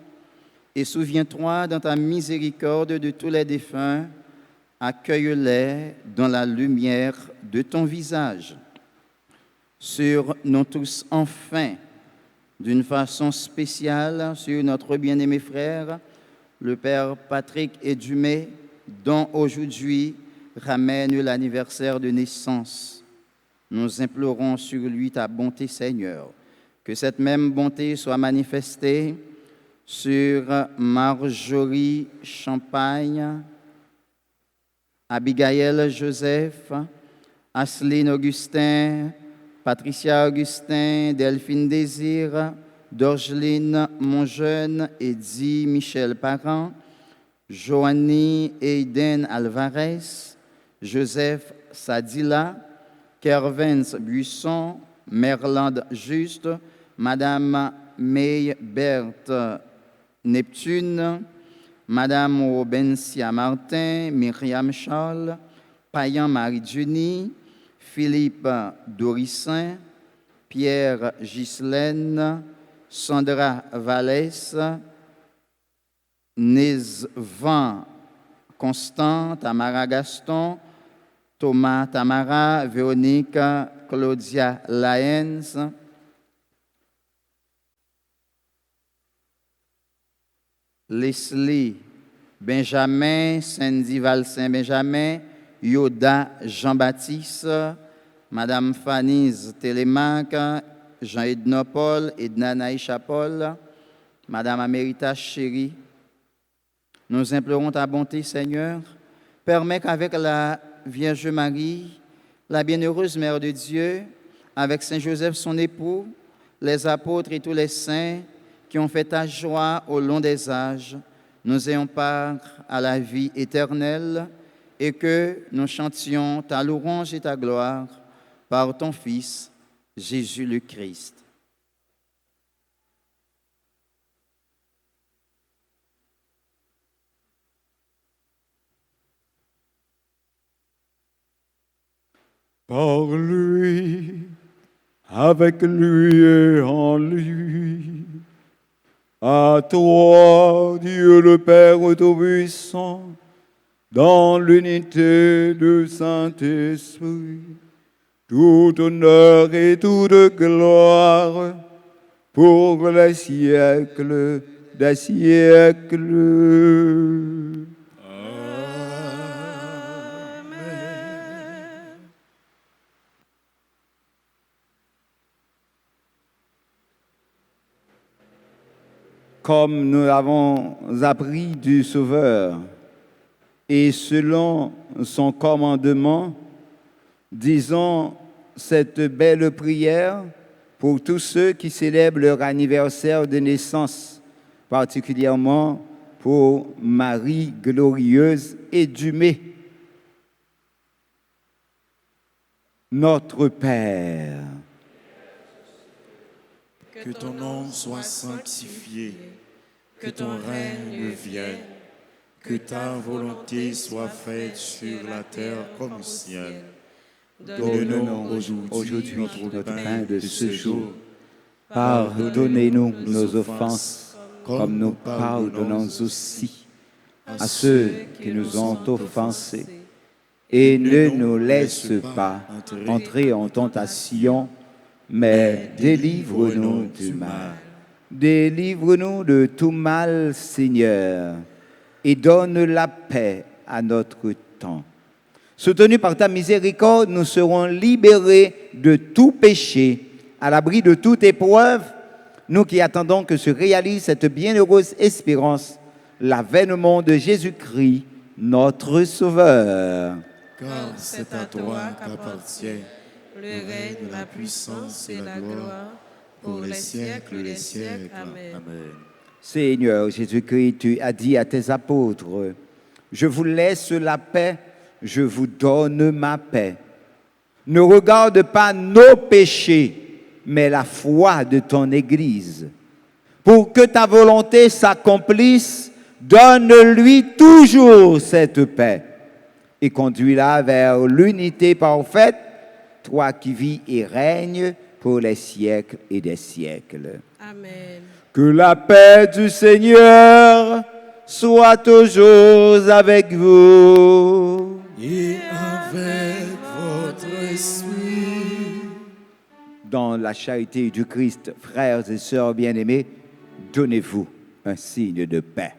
et souviens-toi dans ta miséricorde de tous les défunts, accueille-les dans la lumière de ton visage. Sur nous tous, enfin, d'une façon spéciale, sur notre bien-aimé frère, le Père Patrick Edumé, dont aujourd'hui ramène l'anniversaire de naissance. Nous implorons sur lui ta bonté, Seigneur, que cette même bonté soit manifestée sur Marjorie Champagne, Abigail Joseph, Asseline Augustin, Patricia Augustin, Delphine Désir, Dorgeline Monjeune, Eddy Michel Parent, Joanny Aiden Alvarez, Joseph Sadila, Kervens Buisson, Merland Juste, Madame May Berthe Neptune, Madame Aubencia Martin, Myriam Charles, Payan Marie-Duny, Philippe Dorissin, Pierre Ghislaine, Sandra Vallès, Nezvan Constant, Tamara Gaston, Thomas Tamara, Véronique Claudia Laens, Leslie Benjamin, Sandy Valsin-Benjamin, Yoda Jean-Baptiste, Madame Fanise Télémac, Jean-Edna Paul, Edna Naïcha Paul, Madame Amérita Chéri. Nous implorons ta bonté, Seigneur. Permets qu'avec la Vierge Marie, la bienheureuse Mère de Dieu, avec Saint Joseph son époux, les apôtres et tous les saints qui ont fait ta joie au long des âges, nous ayons part à la vie éternelle et que nous chantions ta louange et ta gloire par ton Fils, Jésus le Christ. Par lui, avec lui et en lui, à toi, Dieu le Père Tout-Puissant, dans l'unité du Saint-Esprit, tout honneur et toute gloire pour les siècles des siècles. Comme nous avons appris du Sauveur et selon son commandement, disons cette belle prière pour tous ceux qui célèbrent leur anniversaire de naissance, particulièrement pour Marie glorieuse Edumé. Notre Père, Que ton nom soit sanctifié, que ton règne vienne, que ta volonté soit faite sur la terre comme au ciel. Donne-nous aujourd'hui notre pain de ce jour. pardonnez-nous nos offenses, comme nous pardonnons aussi à ceux qui nous ont offensés. Et ne nous laisse pas entrer en tentation, mais délivre-nous du mal. Délivre-nous de tout mal, Seigneur, et donne la paix à notre temps. Soutenus par ta miséricorde, nous serons libérés de tout péché, à l'abri de toute épreuve, nous qui attendons que se réalise cette bienheureuse espérance, l'avènement de Jésus-Christ, notre Sauveur. Car c'est à toi qu'appartient le règne, la puissance et la gloire pour les siècles des siècles. Amen. Amen. Seigneur Jésus-Christ, tu as dit à tes apôtres, je vous laisse la paix, je vous donne ma paix. Ne regarde pas nos péchés, mais la foi de ton Église. Pour que ta volonté s'accomplisse, donne-lui toujours cette paix et conduis-la vers l'unité parfaite, toi qui vis et règnes pour les siècles et des siècles. Amen. Que la paix du Seigneur soit toujours avec vous. Et avec votre esprit. Dans la charité du Christ, frères et sœurs bien-aimés, donnez-vous un signe de paix.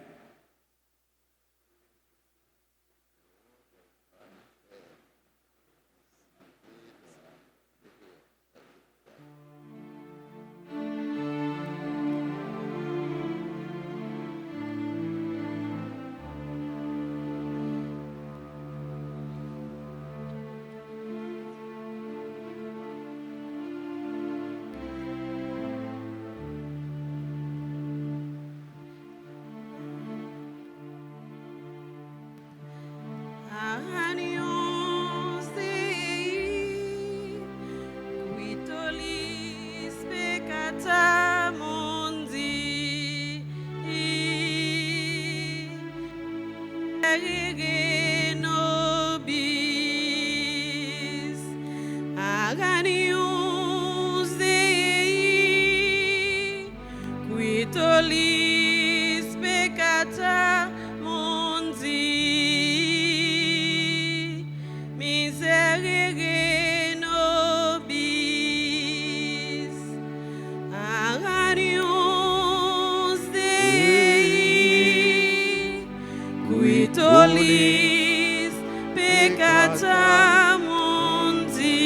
Quitolis peccata mundi,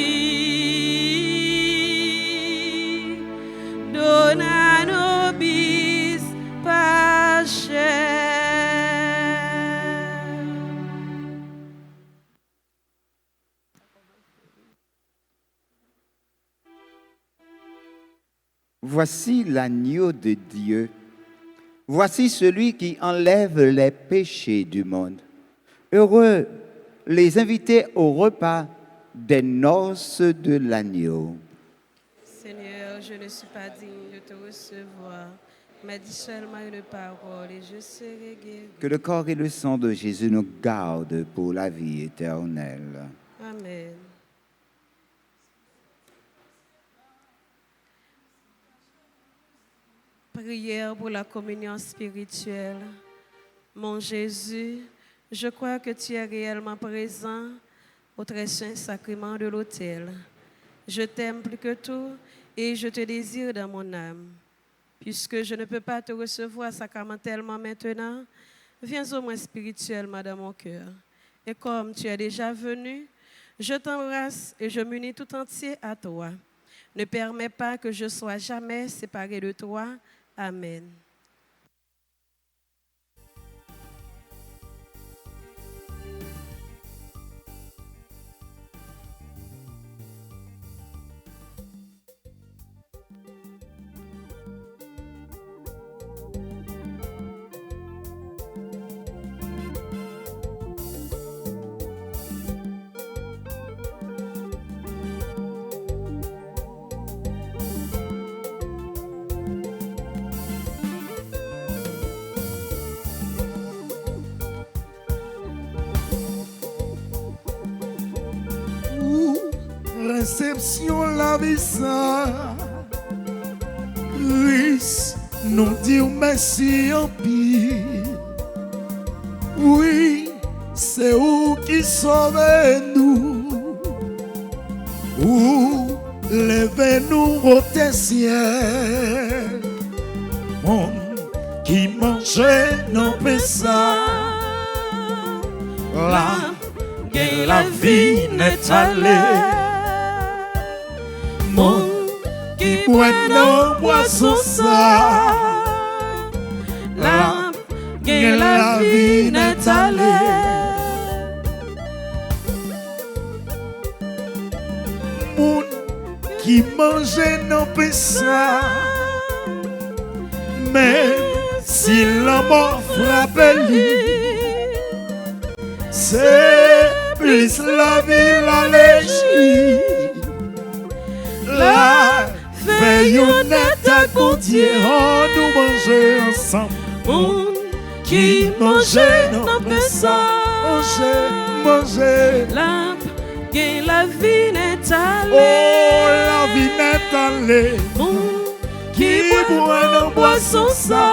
dona nobis pace. Voici l'agneau de Dieu. Voici celui qui enlève les péchés du monde. Heureux les invités au repas des noces de l'agneau. Seigneur, je ne suis pas digne de te recevoir, mais dis seulement une parole et je serai guéri. Que le corps et le sang de Jésus nous gardent pour la vie éternelle. Amen. Prière pour la communion spirituelle. Mon Jésus, je crois que tu es réellement présent au très saint sacrement de l'autel. Je t'aime plus que tout et je te désire dans mon âme. Puisque je ne peux pas te recevoir sacramentellement maintenant, viens au moins spirituellement dans mon cœur. Et comme tu es déjà venu, je t'embrasse et je m'unis tout entier à toi. Ne permets pas que je sois jamais séparé de toi. Amen. Réception la vie ça. Christ nous dit merci en pire. Oui, c'est où qui sauve nous. Où levez-nous au ciel. Monde qui mangeait nos péchés. Là, et la vie n'est allée. Monde qui boit nos boissons ça. Là, et la vie n'est allée. Monde qui mangeait nos péchés. Mais si la mort frappe lui, c'est plus la vie la légère. La veille honnête à Dieu, nous manger ensemble. Monde qui mangeait nos péchés, manger. Lampe gain la vie n'est allée. Oh, la vie n'est allée. Qui boit nos boissons ça.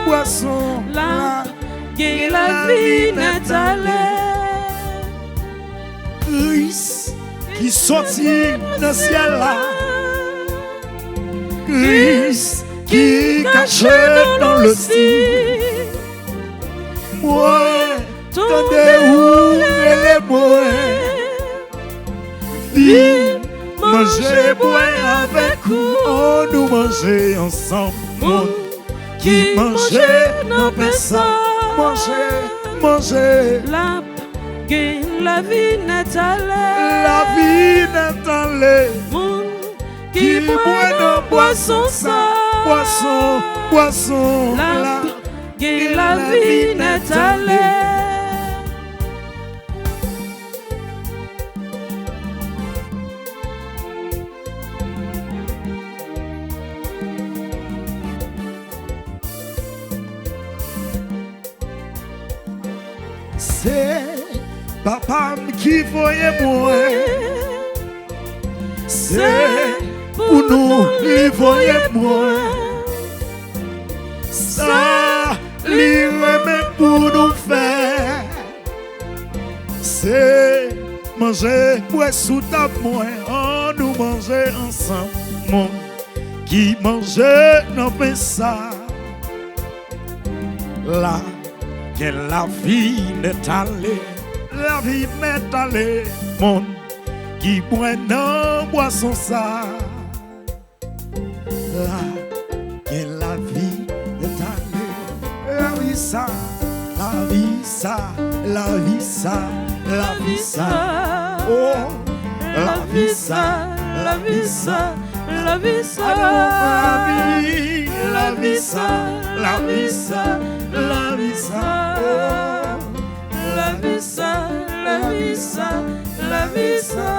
Boisson. La gain la vie n'est allée. Christ qui sortit dans le ciel là. Christ qui caché dans le ciel. Moi, tendez où les moi. Viens manger, boire avec nous. Oh, nous manger ensemble. Qui mangeait, non personne. Manger. La vie n'est allée. La vie n'est allée. Qui boit nos boissons ça. Boisson. La vie n'est allée. C'est papa qui voyait moi. C'est pour nous qui voyait moi. Ça, lui remet pour nous faire. C'est manger, boire sous table, moi. Oh, nous manger ensemble. Qui mangeait, non, mais ça. Là. Que la vie n'est allée, la vie n'est allée, monde qui boit non boisson ça. Là, que la vie n'est allée, la vie ça, la vie ça, la vie ça, la vie ça, oh, la vie ça, la vie ça, la vie ça, la vie ça, la vie ça. La vie ça, oh, la vie ça, la vie ça, la vie ça.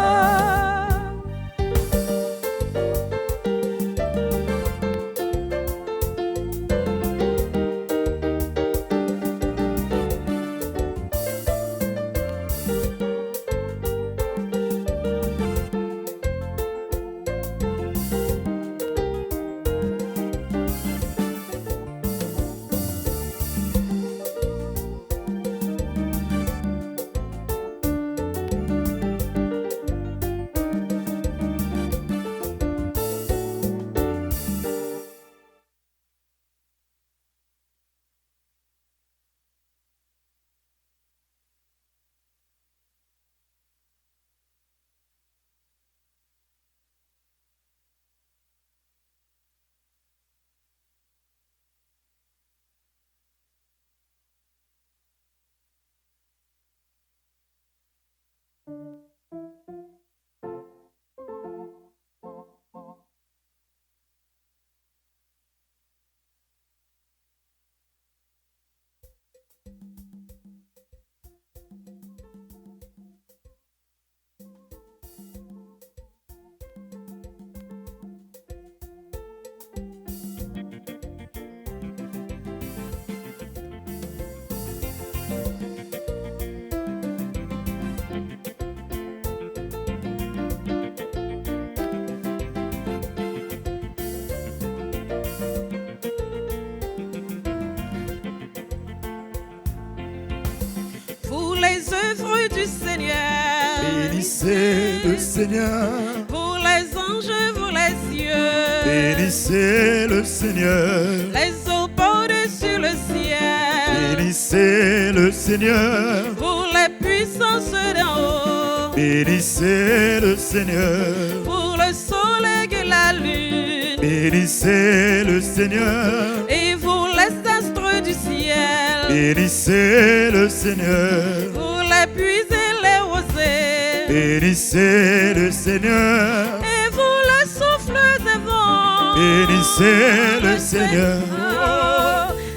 Les œuvres du Seigneur. Bénissez le Seigneur. Pour les anges, pour les cieux. Bénissez le Seigneur. Les eaux par-dessus le ciel. Bénissez le Seigneur. Pour les puissances d'en haut. Bénissez le Seigneur. Pour le soleil et la lune. Bénissez le Seigneur. Et vous les astres du ciel. Bénissez le Seigneur. Pour les puits et les rosées. Bénissez le Seigneur. Et vous les souffles des vents. Bénissez le Seigneur.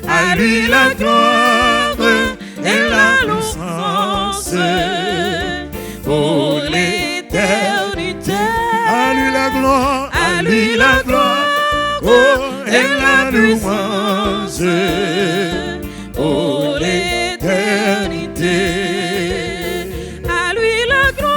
À lui la gloire et la louange pour l'éternité. À lui la gloire, à lui la gloire, oh, et la louange pour l'éternité. À lui la gloire.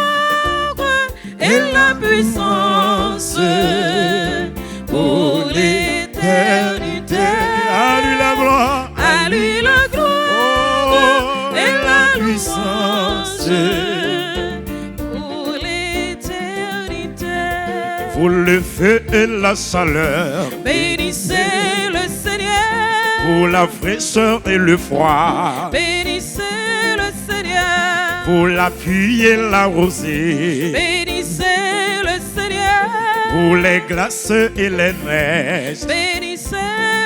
pour l'éternité. Vous le feu et la chaleur, Bénissez le Seigneur. pour la fraîcheur et le froid, Bénissez le Seigneur. pour la pluie et la rosée, Bénissez le Seigneur. pour les glaces et les neiges, Bénissez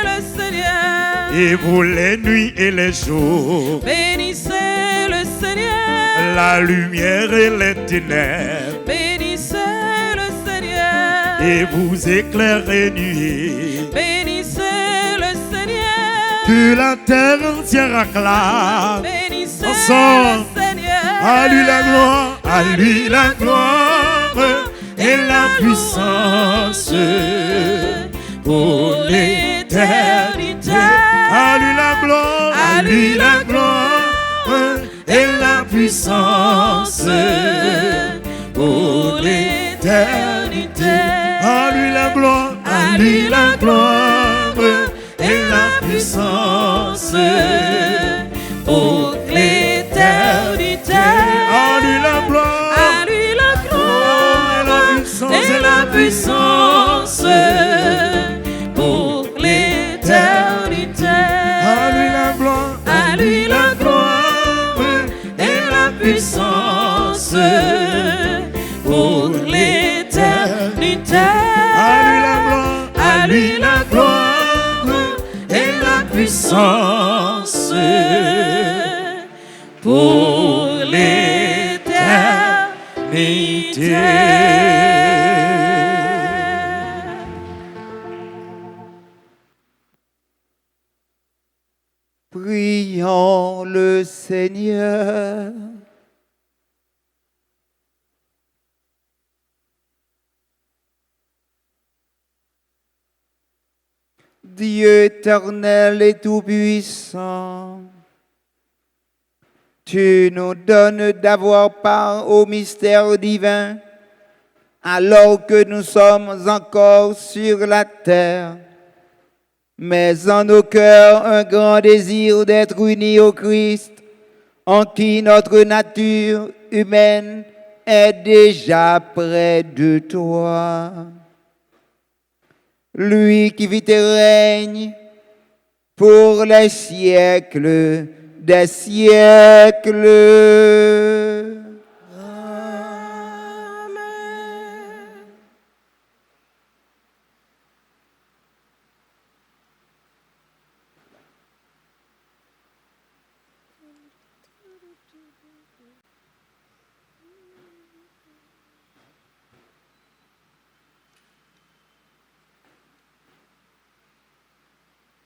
le Seigneur. et pour les nuits et les jours, Bénissez le Seigneur. la lumière et les ténèbres, Bénissez le Seigneur. et vous éclairez nuit. Bénissez le Seigneur. Que la terre entière acclame Bénissez ensemble. le Seigneur. À lui la gloire, à lui la gloire et la puissance pour l'éternité. À lui la gloire, à lui la gloire et la puissance pour l'éternité. À lui la gloire, à lui la gloire et la puissance pour l'éternité. À lui la gloire, À lui la gloire et la puissance pour l'éternité. à lui la gloire, À lui la gloire et la puissance pour l'éternité. à lui la gloire, À lui la gloire et la puissance pour l'éternité. Prions le Seigneur. Dieu éternel et tout-puissant, tu nous donnes d'avoir part au mystère divin alors que nous sommes encore sur la terre, mais en nos cœurs un grand désir d'être unis au Christ, en qui notre nature humaine est déjà près de toi. Lui qui vit et règne pour les siècles des siècles.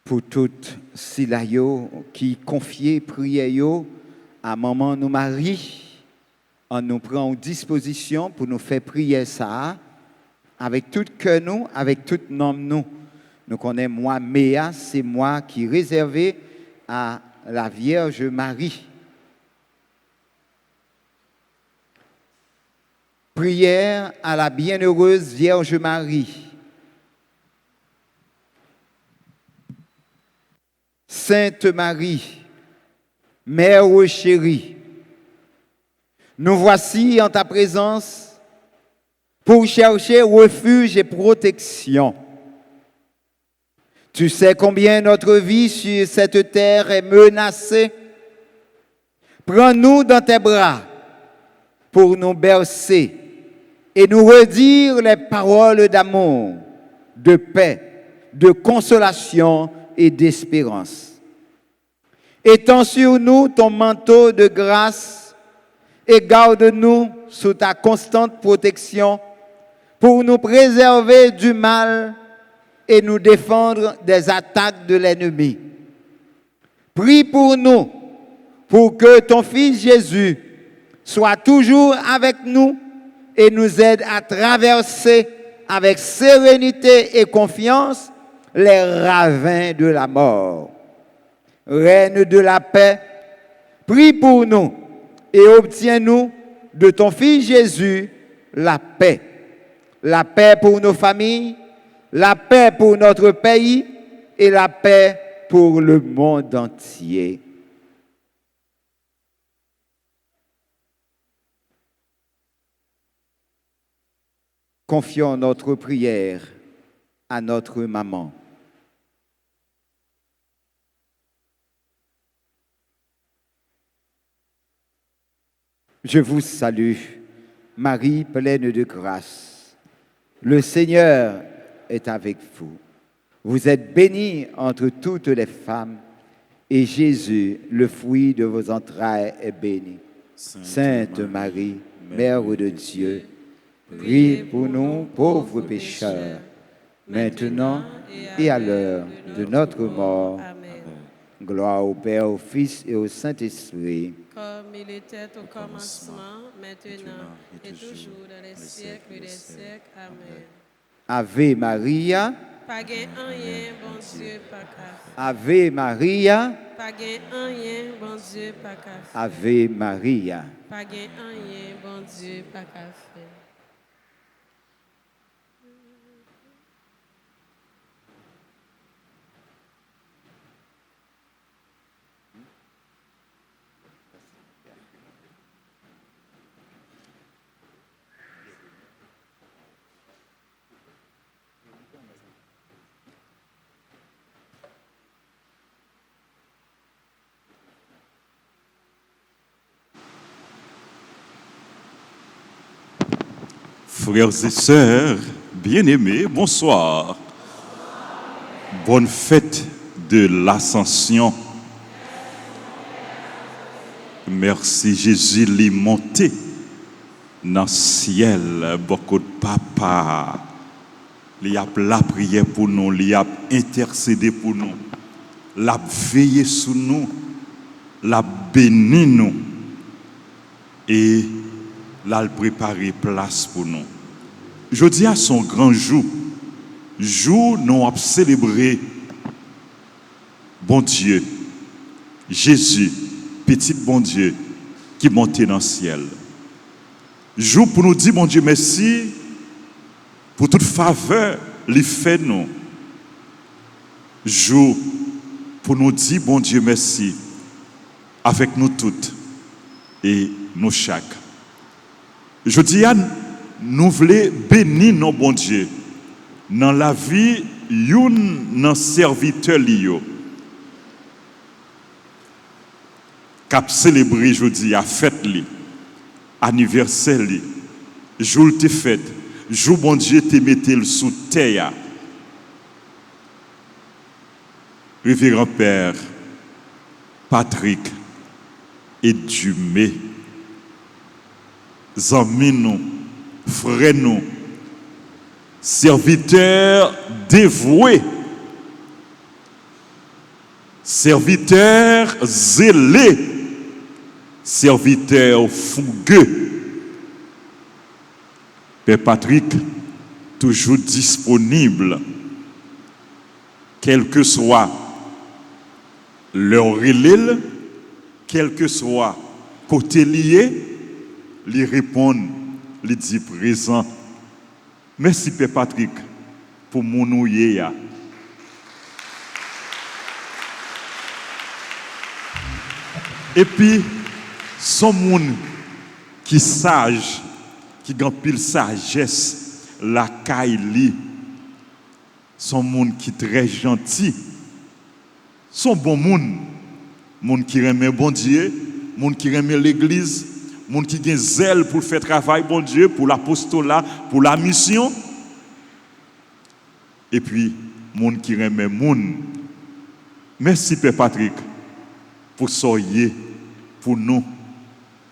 Pour toutes celles qui confient prière à maman nous Marie, on nous prend en disposition pour nous faire prier ça avec tout cœur nous, avec tout nom nous. Nous connaissons moi, Méa, c'est moi qui réservé à la Vierge Marie. Prière à la bienheureuse Vierge Marie. Sainte Marie, Mère chérie, nous voici en ta présence pour chercher refuge et protection. Tu sais combien notre vie sur cette terre est menacée. Prends-nous dans tes bras pour nous bercer et nous redire les paroles d'amour, de paix, de consolation et d'espérance. Étends sur nous ton manteau de grâce et garde-nous sous ta constante protection pour nous préserver du mal et nous défendre des attaques de l'ennemi. Prie pour nous, pour que ton Fils Jésus soit toujours avec nous et nous aide à traverser avec sérénité et confiance les ravins de la mort. Reine de la paix, prie pour nous et obtiens-nous de ton Fils Jésus la paix. La paix pour nos familles, la paix pour notre pays et la paix pour le monde entier. confions notre prière à notre maman. Je vous salue, Marie pleine de grâce. Le Seigneur est avec vous. Vous êtes bénie entre toutes les femmes, et Jésus, le fruit de vos entrailles, est béni. Sainte Marie, Mère de Dieu, prie pour nous pauvres pécheurs, maintenant et à l'heure de notre mort. Amen. Gloire au Père, au Fils et au Saint-Esprit. Comme il était au commencement, maintenant et toujours dans les siècles des siècles. Amen. Ave Maria, Pas gain rien, bon Dieu, pas qu'à. Ave Maria, Pas gain rien, bon Dieu, pas qu'à. Ave Maria. Pas gain rien, bon Dieu, pas qu'à faire. Frères et sœurs, bien-aimés, bonsoir. Bonne fête de l'Ascension. Merci Jésus l'est monté dans le ciel, beaucoup de papa. Il a la prière pour nous, il a intercédé pour nous, il a veillé sur nous, il a béni nous et il a préparé place pour nous. Je dis à son grand jour, nous avons célébré bon Dieu, Jésus, petit bon Dieu qui montait dans le ciel. Jour pour nous dire, bon Dieu, merci pour toute faveur qu'il fait nous. Jour pour nous dire, bon Dieu, merci avec nous toutes et nous chaque. Je dis à nous voulons bénir nos bon Dieu dans la vie d'un serviteur lié. Cap célébrer jeudi à fête li, anniversaire li, jour te fête, jour bon Dieu te mettel sous terre. Révérend Père Patrick et Dumé, amis nous, frères nous, serviteurs dévoués, serviteurs zélés, serviteurs fougueux. Père Patrick, toujours disponible, quel que soit leur relève, quel que soit côté lié, lui répondent, lui dit présent. Merci Père Patrick pour mon ouïe. Et puis, son monde qui sage, qui a pile sagesse, la caille, son monde qui très gentil, son bon monde qui aime bon Dieu, monde qui aime l'église, monde qui a zèle pour faire travail bon Dieu, pour l'apostolat, pour la mission. Et puis, monde qui aime monde. Merci Père Patrick pour soyez pour nous,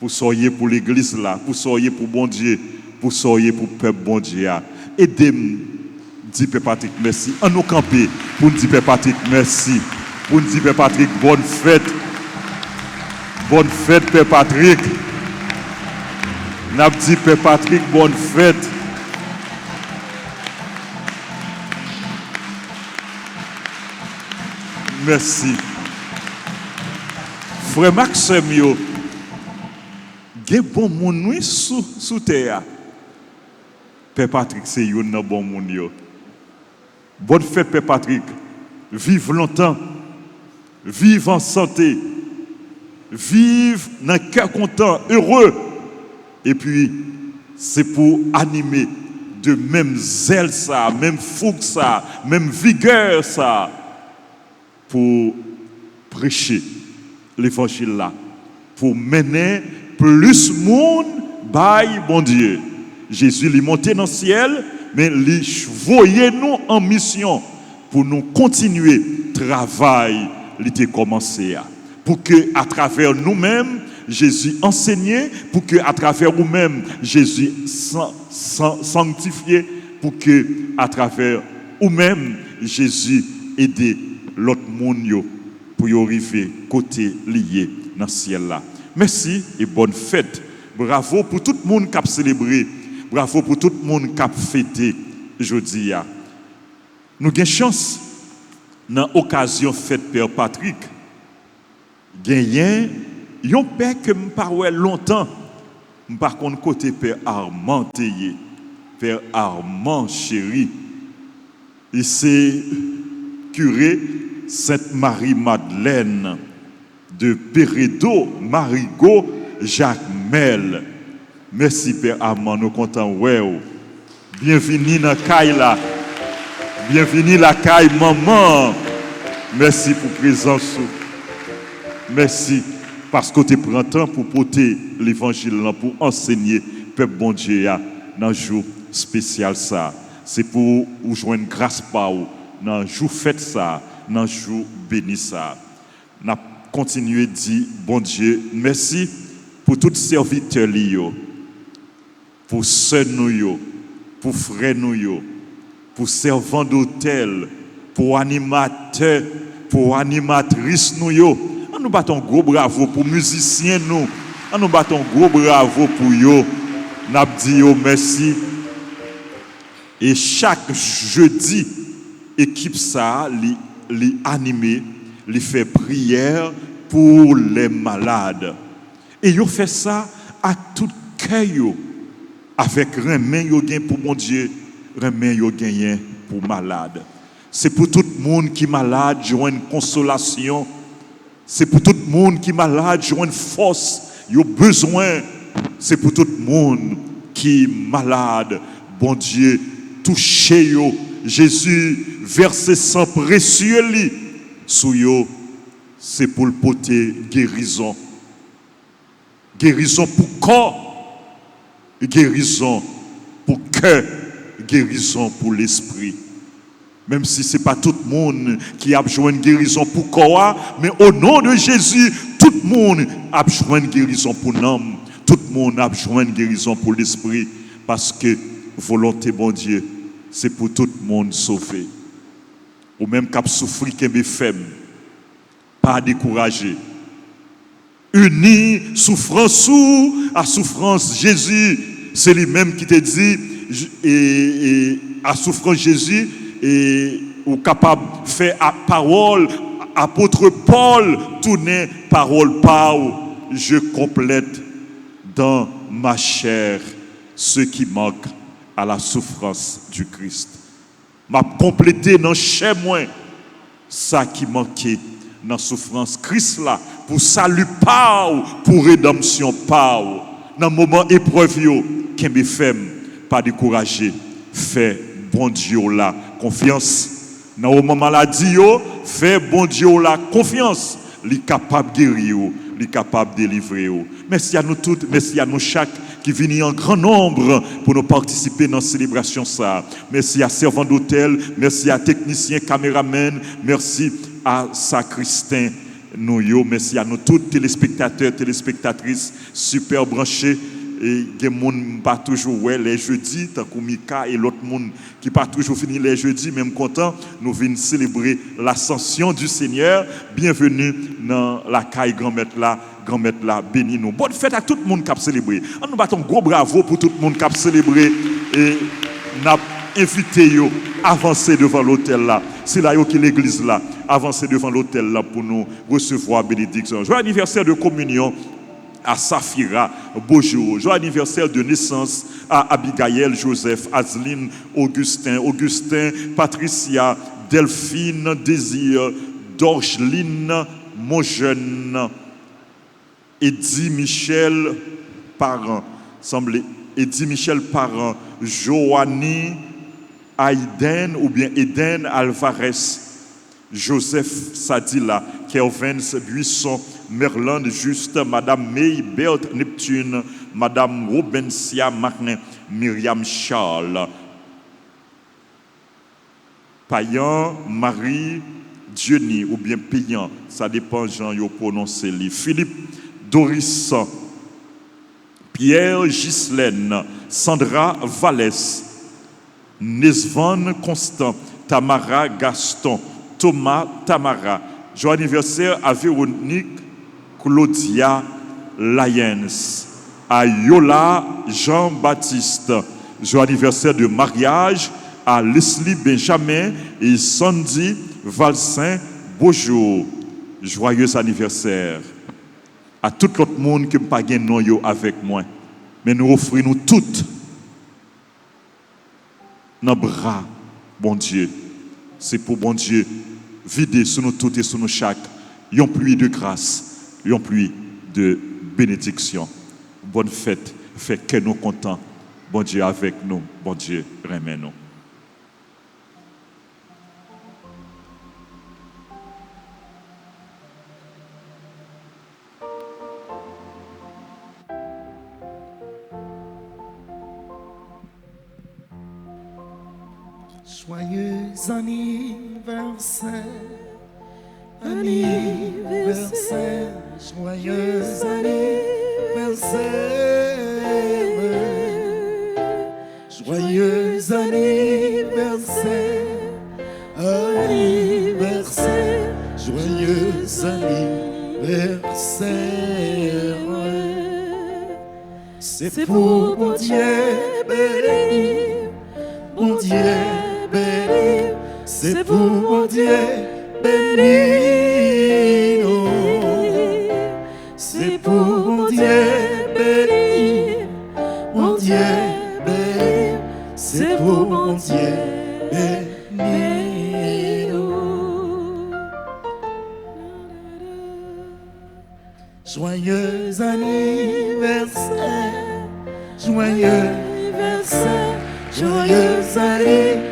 pour soyez pour l'église là, pour soyez pour bon Dieu, pour soyez pour peuple bon Dieu. Aidez-moi, dit Père Patrick merci. En nous camper pour nous dire Père Patrick merci. Pour nous dire Père Patrick bonne fête. Bonne fête Père Patrick. N'a dit Père Patrick bonne fête. Merci. Frère Maxime, il y a bon monde sous terre. Père Patrick, c'est un bon monde. Bonne fête, Père Patrick. Vive longtemps. Vive en santé. Vive dans un cœur content, heureux. Et puis, c'est pour animer de même zèle ça, même fougue ça, même vigueur ça, pour prêcher l'évangile là, pour mener plus de monde by bon Dieu. Jésus est monté dans le ciel, mais il voyait nous en mission pour nous continuer le travail qui était commencé. Pour que à travers nous-mêmes, Jésus enseignait, pour que à travers nous-mêmes, Jésus sanctifiait, pour que à travers nous-mêmes, Jésus aidait l'autre monde pour y arriver côté lié dans le ciel là. Merci et bonne fête. Bravo pour tout le monde qui a célébré. Bravo pour tout le monde qui a fêté aujourd'hui. Nous avons chance dans l'occasion fête Père Patrick. Gagné un père que je parle longtemps. Par contre, côté Père Armand Théier, Père Armand Chéri, et c'est curé Sainte-Marie-Madeleine de Pérédo, Marigot, Jacques-Mel. Merci Père Armand, nous comptons. Bienvenue dans la caille là. Bienvenue la caille maman. Merci pour la présence. Merci parce que tu prends temps pour porter l'évangile, pour enseigner peuple bon Dieu dans un jour spécial ça. C'est pour vous joindre grâce par vous dans un jour fête ça, dans un jour béni ça. N'a continué de dire bon Dieu, merci pour tous serviteurs liés, pour sœurs nous, pour frères nous, pour servants d'hôtel, pour animateurs, pour animatrices nous. Nous battons gros bravo pour musiciens nous. Nous battons gros bravo pour eux. Nous disons merci. Et chaque jeudi, équipe ça, les animer, les fait prière pour les malades. Et ils fait ça à tout cœur. Avec remen yo gain pour mon Dieu, remen yo gain pour malade. C'est pour tout le monde qui est malade, joindre une consolation. C'est pour tout le monde qui est malade, joindre une force, yo besoin. C'est pour tout le monde qui est malade, bon Dieu, touché yo. Jésus versé sang précieux li sous yo, c'est pour le porter guérison. Guérison pour corps, guérison pour cœur, guérison pour l'esprit. Même si ce n'est pas tout le monde qui a besoin de guérison pour corps, mais au nom de Jésus, tout le monde a besoin de guérison pour l'âme. Tout le monde a besoin de guérison pour l'esprit. Parce que volonté, bon Dieu, c'est pour tout le monde sauver. Ou même qui a souffert, qui est faible, pas découragé. Uni souffrance à souffrance Jésus, c'est lui-même qui te dit, et à souffrance Jésus, et ou capable de faire parole, apôtre Paul, tourner parole par je complète dans ma chair ce qui manque à la souffrance du Christ. M'a complété dans chair moins ça qui manquait dans la souffrance Christ là pour salut par pour rédemption par dans moment épreuve yo qui me fait pas décourager fait bon Dieu la confiance dans moment maladie yo fait bon Dieu la confiance li capable guérir li capable délivrer. Merci à nous toutes, merci à nous chaque qui viennent en grand nombre pour nous participer dans la célébration ça. Merci à servants d'hôtel, merci à techniciens, caméramens, merci à sacristain nous, merci à nous tous téléspectateurs, téléspectatrices super branchés. Et il y a des gens qui pas toujours les jeudis, tant que Mika et l'autre monde qui pas toujours fini les jeudis, même content, nous venons célébrer l'ascension du Seigneur. Bienvenue dans la caille grand-mère là, béni nous. Bonne fête à tout le monde qui a célébré. Nous battons gros bravo pour tout le monde qui a célébré et nous avons invité à avancer devant l'autel là. C'est là qui est l'église là. Avancer devant l'autel là pour nous recevoir bénédiction. Joyeux anniversaire de communion à Safira, Bojo. Joyeux anniversaire de naissance à Abigail, Joseph, Azline, Augustin, Patricia, Delphine, Désir, Dorgeline, Monjeune, Eddie Michel Parent, Eddie Michel Parent, Joanny Aiden ou bien Eden Alvarez, Joseph Sadila, Kervens Buisson, Merland Juste, Madame May Berthe Neptune, Madame Robensia Martin, Myriam Charles, Payan Marie Dieuny ou bien Payan, ça dépend Jean yo prononcer les. Philippe Doris, Pierre Ghislaine, Sandra Vallès, Nesvan Constant, Tamara Gaston, Thomas Tamara. Joyeux anniversaire à Véronique Claudia Lyons, à Yola Jean-Baptiste. Joyeux anniversaire de mariage à Leslie Benjamin et Sandy Valsin. Bonjour. Joyeux anniversaire à tout l'autre monde qui n'a pas gagné non avec moi. Mais nous offrons nous toutes dans les bras, bon Dieu. C'est pour bon Dieu vider sur nous toutes et sur nous chaque une pluie de grâce, une pluie de bénédiction. Bonne fête, fait que nous contents. Bon Dieu avec nous, bon Dieu remet nous. Joyeux anniversaire, anniversaire, joyeux anniversaire, joyeux anniversaire, anniversaire, joyeux anniversaire. C'est pour mon Dieu béni, mon Dieu béni, c'est pour mon Dieu béni, oh. C'est pour mon Dieu béni, mon Dieu béni, c'est pour mon Dieu béni, oh. Joyeux anniversaire, joyeux anniversaire, joyeux anniversaire,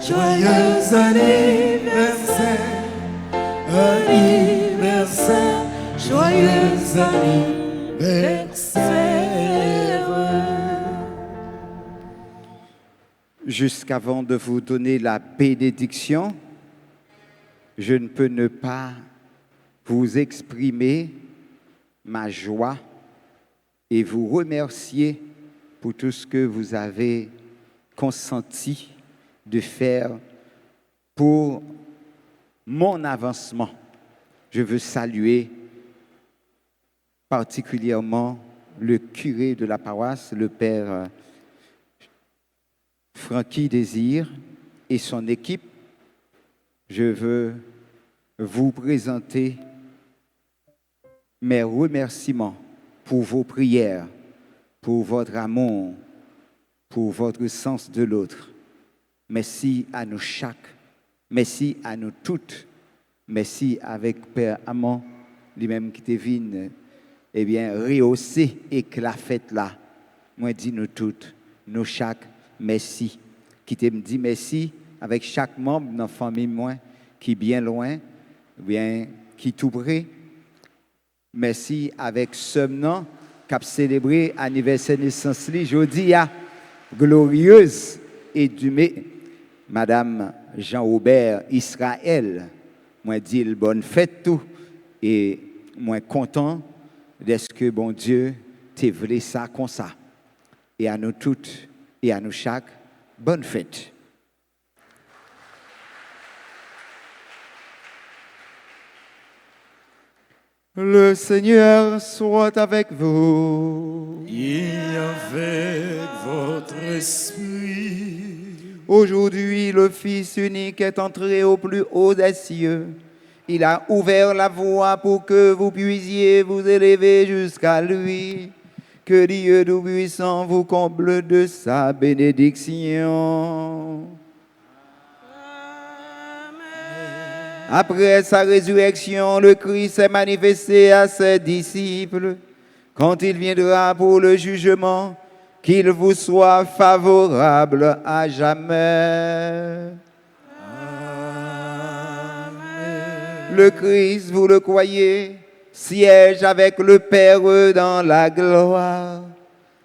joyeux anniversaire, anniversaire, joyeux anniversaire. Jusqu'avant de vous donner la bénédiction, je ne peux ne pas vous exprimer ma joie et vous remercier pour tout ce que vous avez consenti de faire pour mon avancement. Je veux saluer particulièrement le curé de la paroisse, le père Francky Désir et son équipe. Je veux vous présenter mes remerciements pour vos prières, pour votre amour, pour votre sens de l'autre. Merci à nous chaque, merci à nous toutes, merci avec Père Amand, lui-même qui te vient, eh bien, rehausser et que la fête là. Moi, dis nous toutes, nous chaque, merci. Qui te me dit merci avec chaque membre de notre famille, moi, qui est bien loin, bien, qui est tout près. Merci avec ce nom qui a célébré l'anniversaire de naissance, jeudi à glorieuse et dumée, Madame Jean-Aubert Israël. Moi, dis bonne fête tout et moi, content de ce que bon Dieu t'a voulu ça comme ça. Et à nous toutes et à nous chaque, bonne fête. Le Seigneur soit avec vous. Et avec votre esprit. Aujourd'hui, le Fils unique est entré au plus haut des cieux. Il a ouvert la voie pour que vous puissiez vous élever jusqu'à lui. Que Dieu Tout-Puissant vous comble de sa bénédiction. Après sa résurrection, le Christ s'est manifesté à ses disciples. quand il viendra pour le jugement, qu'il vous soit favorable à jamais. Le Christ, vous le croyez, siège avec le Père dans la gloire.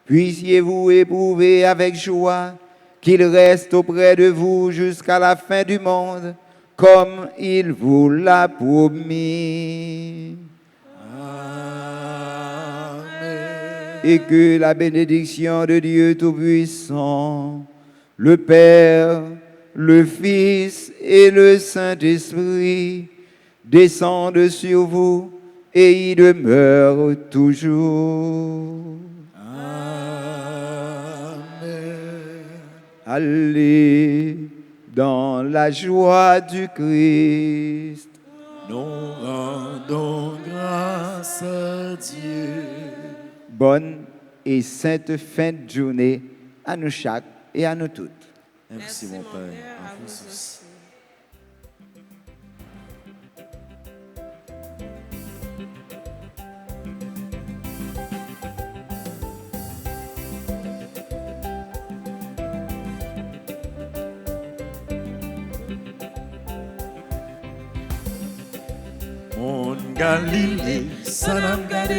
Puissiez-vous éprouver avec joie qu'il reste auprès de vous jusqu'à la fin du monde, comme il vous l'a promis. Amen. Et que la bénédiction de Dieu Tout-Puissant, le Père, le Fils et le Saint-Esprit descendent sur vous et y demeurent toujours. Allez dans la joie du Christ. Nous rendons grâce à Dieu. Bonne et sainte fin de journée à nous chaque et à nous toutes. Merci mon Père, à vous aussi. Mon Galilée, Sanam Gade,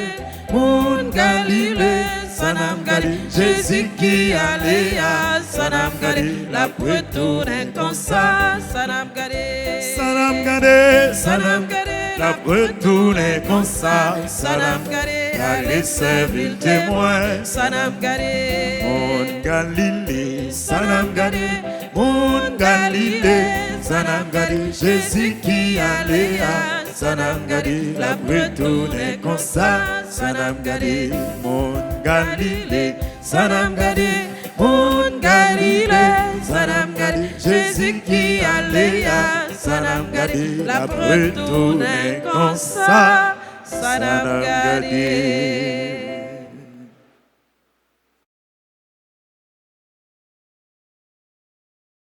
Mon Galilée, Sanam Gade, Jésus qui allait à Sanam Gade, la retourne comme ça, Sanam Gade, Sanam Gade, Sanam Gade, la retourne comme ça, Sanam Gade, allez servir témoin, Sanam Gade, Mon Galilée, Sanam Gade, Mon Galilée, Sanam Gade, Jésus qui allait à Sanam Gade, la retourne comme ça, Sanam Gade, Mon Galilée, Sanam Gade, Mon Galilée, Sanam Gade, Jésus qui allait à Sanam Gade, la retourne comme ça, Sanam Gade.